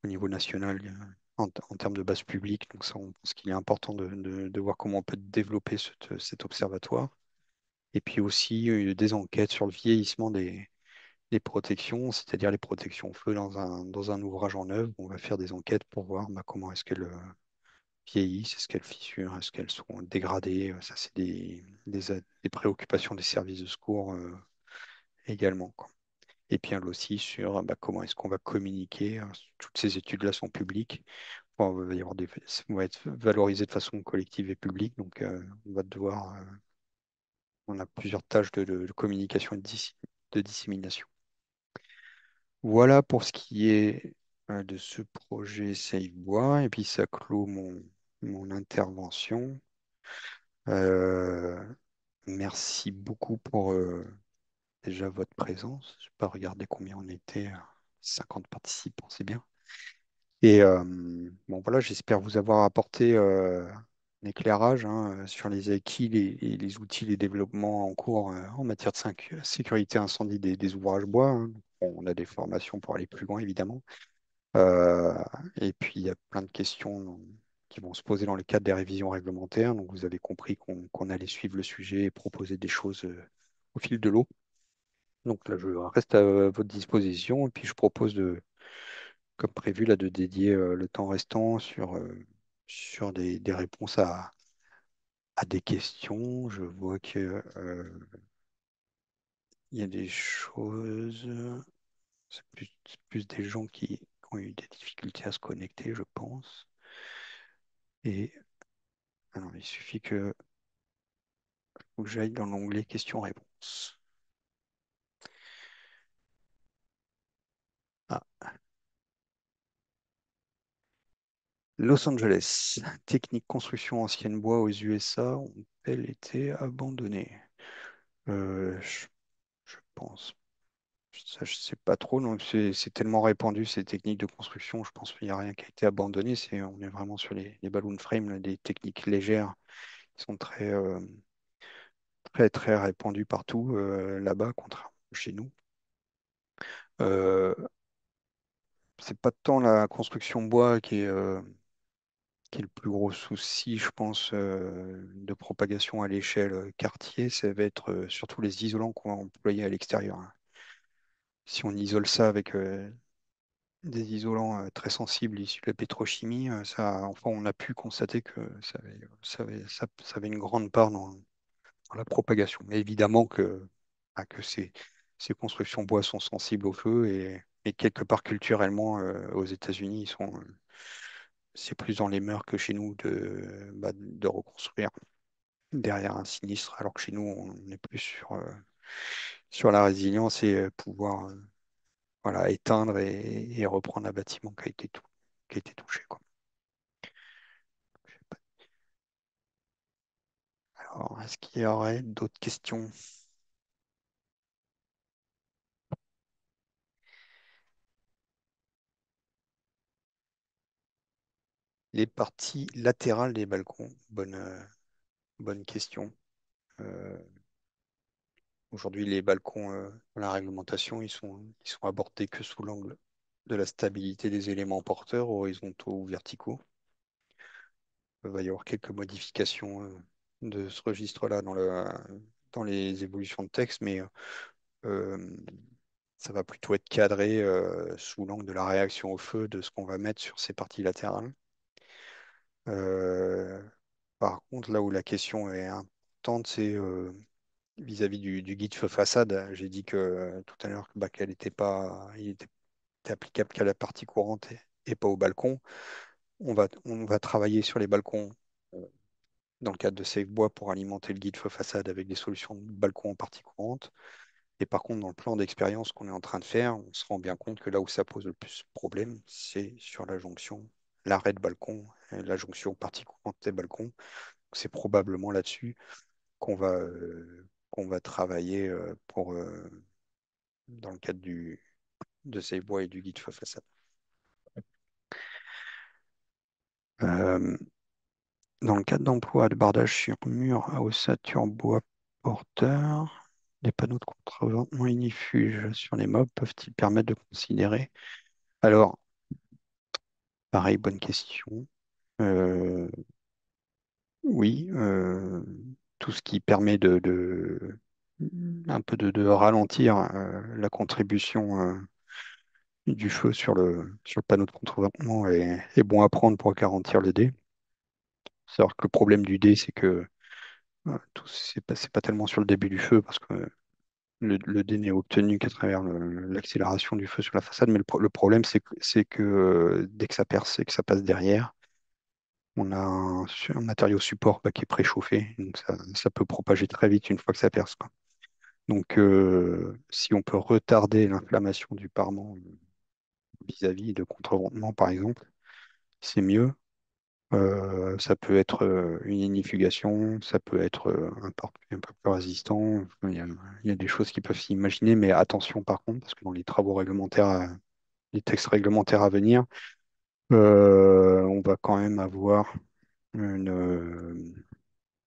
au niveau national en termes de base publique. Donc ça, on pense qu'il est important de voir comment on peut développer cet observatoire. Et puis aussi des enquêtes sur le vieillissement des protections, c'est-à-dire les protections feu dans un ouvrage en œuvre. On va faire des enquêtes pour voir comment est-ce qu'elles vieillissent, est-ce qu'elles fissurent, est-ce qu'elles sont dégradées. Ça, c'est des préoccupations des services de secours également, quoi. Et puis elle aussi sur comment est-ce qu'on va communiquer. Toutes ces études-là sont publiques. Bon, il va y avoir vont être valorisées de façon collective et publique. Donc, on va devoir, on a plusieurs tâches de communication et de dissémination. Voilà pour ce qui est de ce projet SafeBois. Et puis, ça clôt mon intervention. Euh, Merci beaucoup pour déjà votre présence. Je n'ai pas regardé combien on était. 50 participants, c'est bien. Et bon, voilà, j'espère vous avoir apporté un éclairage hein, sur les acquis, les outils, les développements en cours en matière de sécurité incendie des ouvrages bois, hein. Bon, on a des formations pour aller plus loin, évidemment. Euh, et puis, il y a plein de questions qui vont se poser dans le cadre des révisions réglementaires. Donc, vous avez compris qu'on allait suivre le sujet et proposer des choses au fil de l'eau. Donc là, je reste à votre disposition et puis je propose comme prévu, là, de dédier le temps restant sur des réponses à des questions. Je vois que il y a des choses. C'est plus des gens qui ont eu des difficultés à se connecter, je pense. Et alors, il suffit que faut que j'aille dans l'onglet questions-réponses. Ah, Los Angeles. Technique construction ancienne bois aux USA ont-elles été abandonnées? Je pense. Ça, je sais pas trop. Donc c'est tellement répandu ces techniques de construction. Je pense qu'il n'y a rien qui a été abandonné. On est vraiment sur les balloon frames, là, des techniques légères qui sont très répandues partout là-bas, contrairement chez nous. Euh, c'est pas tant la construction bois qui est le plus gros souci, je pense, de propagation à l'échelle quartier. Ça va être surtout les isolants qu'on va employer à l'extérieur, hein. Si on isole ça avec des isolants très sensibles issus de la pétrochimie, enfin, on a pu constater que ça avait une grande part dans la propagation. Mais évidemment que ces constructions bois sont sensibles au feu et quelque part culturellement, aux États-Unis, c'est plus dans les mœurs que chez nous de reconstruire derrière un sinistre, alors que chez nous, on est plus sur la résilience et pouvoir voilà, éteindre et reprendre un bâtiment qui a été touché, quoi. Alors, est-ce qu'il y aurait d'autres questions? Les parties latérales des balcons, bonne question. Euh, Aujourd'hui, les balcons, dans la réglementation, ils sont abordés que sous l'angle de la stabilité des éléments porteurs, horizontaux ou verticaux. Il va y avoir quelques modifications de ce registre-là dans les évolutions de texte, mais euh, ça va plutôt être cadré sous l'angle de la réaction au feu de ce qu'on va mettre sur ces parties latérales. Euh, Par contre, là où la question est importante, c'est vis-à-vis du guide feu façade. J'ai dit que tout à l'heure bah, qu'elle était pas, il était applicable qu'à la partie courante et pas au balcon. On va travailler sur les balcons dans le cadre de Save Bois pour alimenter le guide feu façade avec des solutions de balcon en partie courante. Et par contre, dans le plan d'expérience qu'on est en train de faire, on se rend bien compte que là où ça pose le plus de problème, c'est sur la jonction, l'arrêt de balcon, la jonction partie courante des balcons. C'est probablement là-dessus qu'on va travailler dans le cadre de Save Bois et du guide feu façade. Euh, Dans le cadre d'emploi de bardage sur mur à ossature bois porteur, les panneaux de contreventement ignifuges sur les meubles peuvent-ils permettre de considérer? Alors, pareil, bonne question. Euh, oui, tout ce qui permet un peu de ralentir la contribution du feu sur le panneau de contreventement est bon à prendre pour garantir le dé. C'est-à-dire que le problème du dé, c'est que c'est pas tellement sur le début du feu, parce que le dé n'est obtenu qu'à travers l'accélération du feu sur la façade, mais le problème, c'est que dès que ça perce et que ça passe derrière, on a un matériau support bah, qui est préchauffé, donc ça peut propager très vite une fois que ça perce, quoi. Donc, si on peut retarder l'inflammation du parement vis-à-vis de contreventement, par exemple, c'est mieux. Ça peut être une ignifugation, ça peut être un peu plus résistant. Enfin, il y a des choses qui peuvent s'imaginer, mais attention par contre, parce que dans les travaux réglementaires, les textes réglementaires à venir, on va quand même avoir une,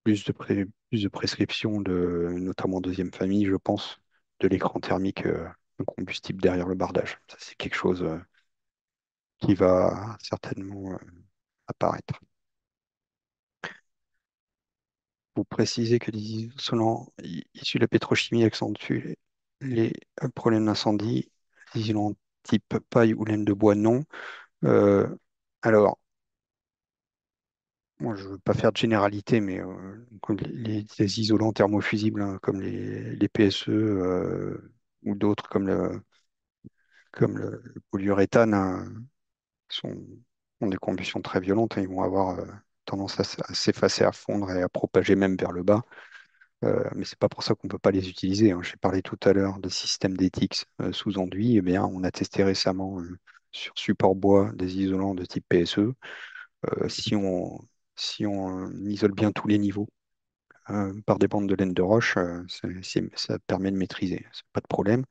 plus de prescriptions, notamment deuxième famille, je pense, de l'écran thermique de combustible derrière le bardage. Ça, c'est quelque chose qui va certainement apparaître. Vous précisez que les isolants issus de la pétrochimie accentuent les problèmes d'incendie. Les isolants type paille ou laine de bois, non. Euh, alors, moi, je ne veux pas faire de généralité, mais comme les isolants thermofusibles, hein, comme les PSE ou d'autres comme le polyuréthane, hein, sont, ont des combustions très violentes et ils vont avoir tendance à s'effacer, à fondre et à propager même vers le bas. Mais c'est pas pour ça qu'on peut pas les utiliser, hein. J'ai parlé tout à l'heure des systèmes d'éthique sous enduit. Eh bien, on a testé récemment sur support bois des isolants de type PSE. Si on isole bien tous les niveaux par des bandes de laine de roche, ça permet de maîtriser, c'est pas de problème.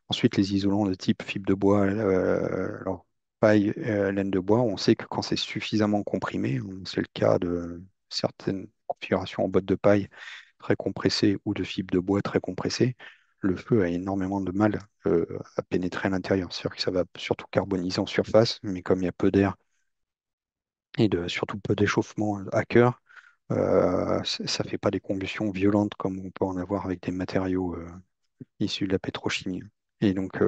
Ensuite, les isolants de type fibre de bois, alors paille, laine de bois, on sait que quand c'est suffisamment comprimé, c'est le cas de certaines configurations en bottes de paille très compressées ou de fibre de bois très compressée, le feu a énormément de mal à pénétrer à l'intérieur. C'est sûr que ça va surtout carboniser en surface, mais comme il y a peu d'air et surtout peu d'échauffement à cœur, ça ne fait pas des combustions violentes comme on peut en avoir avec des matériaux issus de la pétrochimie. Et donc,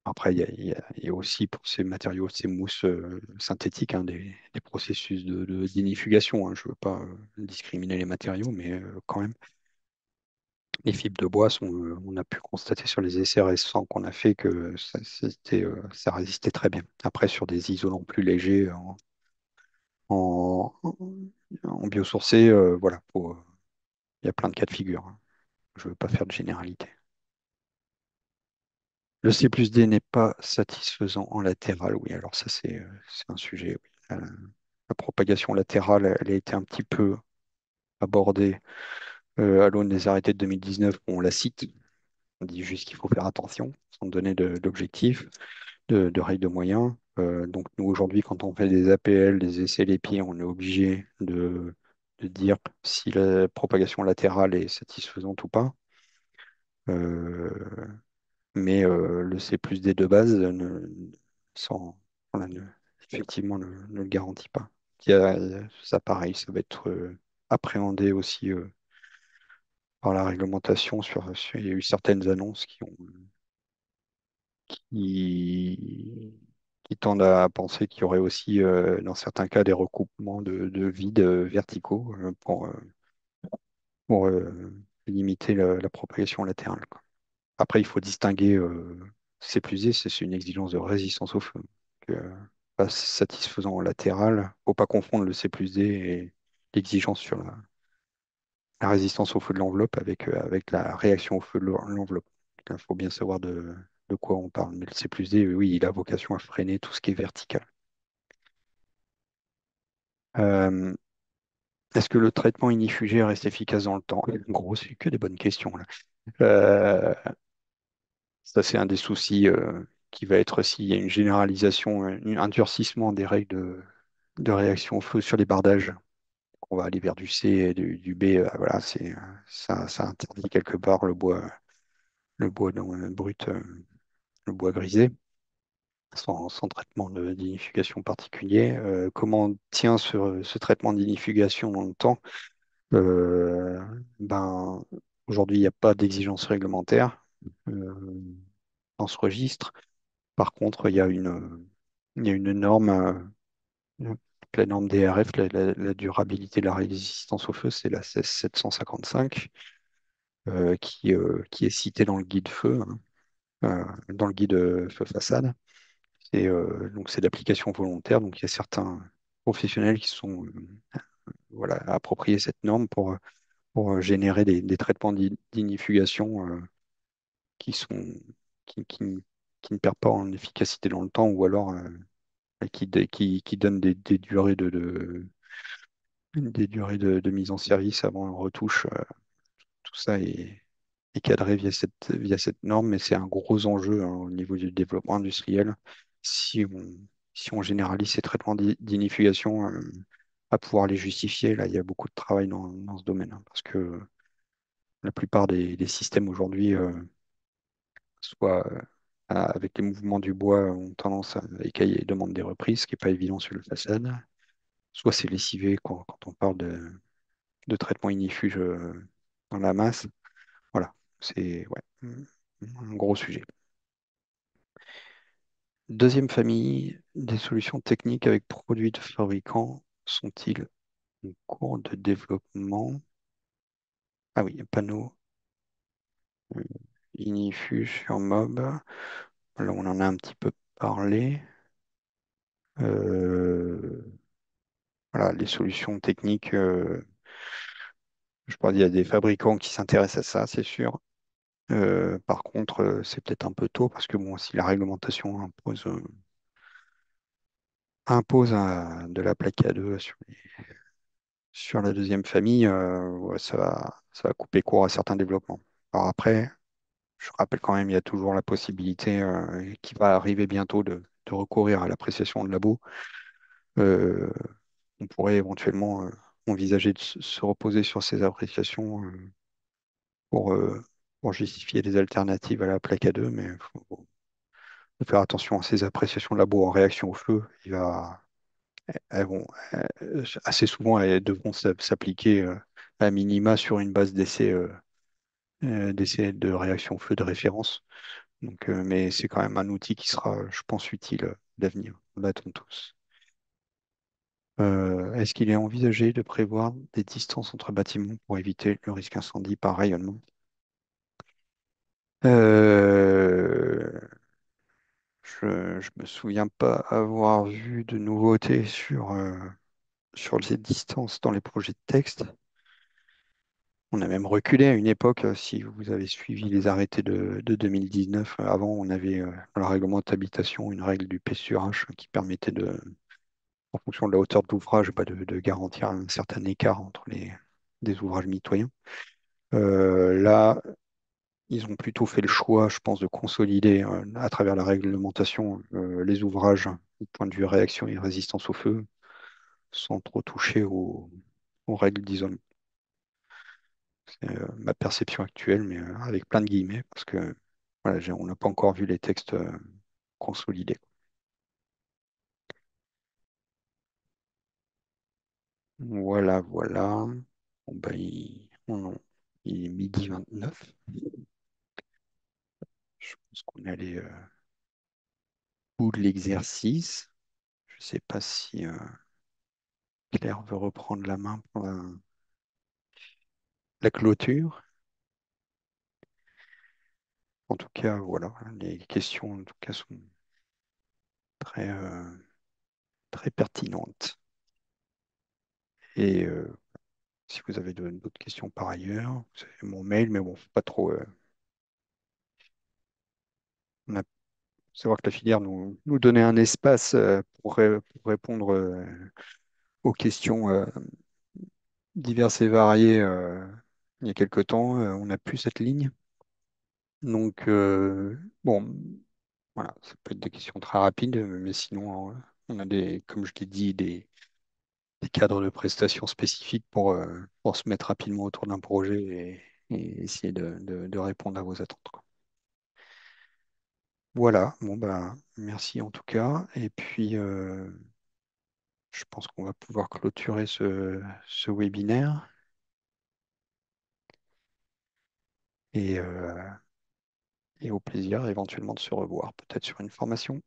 après, il y a aussi pour ces matériaux, ces mousses synthétiques, hein, des processus d'inifugation, hein. Je ne veux pas discriminer les matériaux, mais quand même, les fibres de bois on a pu constater sur les essais récents qu'on a fait que ça résistait très bien. Après, sur des isolants plus légers, en, en biosourcé, voilà, il y a plein de cas de figure, hein. Je ne veux pas faire de généralité. Le C plus D n'est pas satisfaisant en latéral, oui, alors ça c'est un sujet, oui. La propagation latérale, elle a été un petit peu abordée à l'aune des arrêtés de 2019, on la cite, on dit juste qu'il faut faire attention, sans donner d'objectifs, de règles de moyens. Donc nous aujourd'hui, quand on fait des APL, des essais LEPI, on est obligé de dire si la propagation latérale est satisfaisante ou pas. Euh, mais le C plus D de base sans, voilà, effectivement ne le garantit pas. Ça pareil, ça va être appréhendé aussi par la réglementation il y a eu certaines annonces qui, qui tendent à penser qu'il y aurait aussi dans certains cas des recoupements de vides verticaux pour limiter la propagation latérale, quoi. Après, il faut distinguer C plus D, c'est une exigence de résistance au feu. Donc, pas satisfaisant en latéral. Faut pas confondre le C plus D et l'exigence sur la résistance au feu de l'enveloppe avec la réaction au feu de l'enveloppe. Il faut bien savoir de quoi on parle. Mais le C plus D, oui, il a vocation à freiner tout ce qui est vertical. Euh, Est-ce que le traitement inifugé reste efficace dans le temps? En gros, c'est que des bonnes questions là. Euh, Ça, c'est un des soucis qui va être s'il y a une généralisation, un durcissement des règles de réaction au feu sur les bardages. On va aller vers du C et du B. Voilà, ça interdit quelque part le bois brut, le bois grisé, sans traitement d'inifugation particulier. Comment on tient ce traitement d'inifugation dans le temps? Euh, ben, aujourd'hui, il n'y a pas d'exigence réglementaire dans ce registre. Par contre, il y a une norme, la norme DRF, la durabilité de la résistance au feu, c'est la 16755, qui est citée dans le guide feu, hein, dans le guide feu façade. Donc c'est d'application volontaire, donc il y a certains professionnels qui sont voilà, appropriés cette norme pour générer des traitements d'inifugation qui sont, qui ne perdent pas en efficacité dans le temps, ou alors qui donne des durées des durées de mise en service avant retouche. Tout ça est cadré via cette norme, mais c'est un gros enjeu, hein, au niveau du développement industriel. Si on, si on généralise ces traitements d'inifugation, à pouvoir les justifier, là, il y a beaucoup de travail dans ce domaine, hein, parce que la plupart des systèmes aujourd'hui, soit avec les mouvements du bois, ont tendance à écailler et demandent des reprises, ce qui n'est pas évident sur le façade. Soit c'est lessivé quand on parle de traitement inifuge dans la masse. Voilà, c'est ouais, un gros sujet. Deuxième famille, des solutions techniques avec produits de fabricants sont-ils en cours de développement? Ah oui, panneau euh, inifuge sur mob. Là, on en a un petit peu parlé. Euh, voilà, les solutions techniques. Je pense qu'il y a des fabricants qui s'intéressent à ça, c'est sûr. Par contre, c'est peut-être un peu tôt parce que bon, si la réglementation impose de la plaque A2 sur la deuxième famille, ouais, ça va couper court à certains développements. Alors après, je rappelle quand même, il y a toujours la possibilité qui va arriver bientôt de recourir à l'appréciation de labo. Euh, on pourrait éventuellement envisager de se reposer sur ces appréciations pour, euh, pour justifier des alternatives à la plaque A2, mais il faut faire attention à ces appréciations labo en réaction au feu. Elles vont, assez souvent, elles devront s'appliquer à minima sur une base d'essais de réaction au feu de référence. Donc, mais c'est quand même un outil qui sera, je pense, utile d'avenir. On l'attend tous. Est-ce qu'il est envisagé de prévoir des distances entre bâtiments pour éviter le risque incendie par rayonnement? Euh, je ne me souviens pas avoir vu de nouveautés sur ces distances dans les projets de texte. On a même reculé à une époque, si vous avez suivi les arrêtés de 2019. Avant, on avait dans le règlement d'habitation une règle du P sur H qui permettait en fonction de la hauteur de l'ouvrage, bah, de garantir un certain écart entre des ouvrages mitoyens. Là, ils ont plutôt fait le choix, je pense, de consolider à travers la réglementation les ouvrages au point de vue réaction et résistance au feu, sans trop toucher aux règles d'isolement. C'est ma perception actuelle, mais avec plein de guillemets, parce que voilà, on n'a pas encore vu les textes consolidés. Voilà, voilà. Bon, bah, il est midi 29. Je pense qu'on est allé au bout de l'exercice. Je ne sais pas si Claire veut reprendre la main pour la clôture. En tout cas, voilà, les questions en tout cas sont très, très pertinentes. Et si vous avez d'autres questions par ailleurs, vous avez mon mail, mais bon, faut pas trop. Savoir que la filière nous donnait un espace pour répondre aux questions diverses et variées il y a quelque temps. On n'a plus cette ligne. Donc, bon, voilà, ça peut être des questions très rapides, mais sinon, on a comme je l'ai dit, des cadres de prestations spécifiques pour se mettre rapidement autour d'un projet et essayer de répondre à vos attentes, quoi. Voilà, bon bah merci en tout cas. Et puis je pense qu'on va pouvoir clôturer ce webinaire et, et au plaisir éventuellement de se revoir, peut-être sur une formation.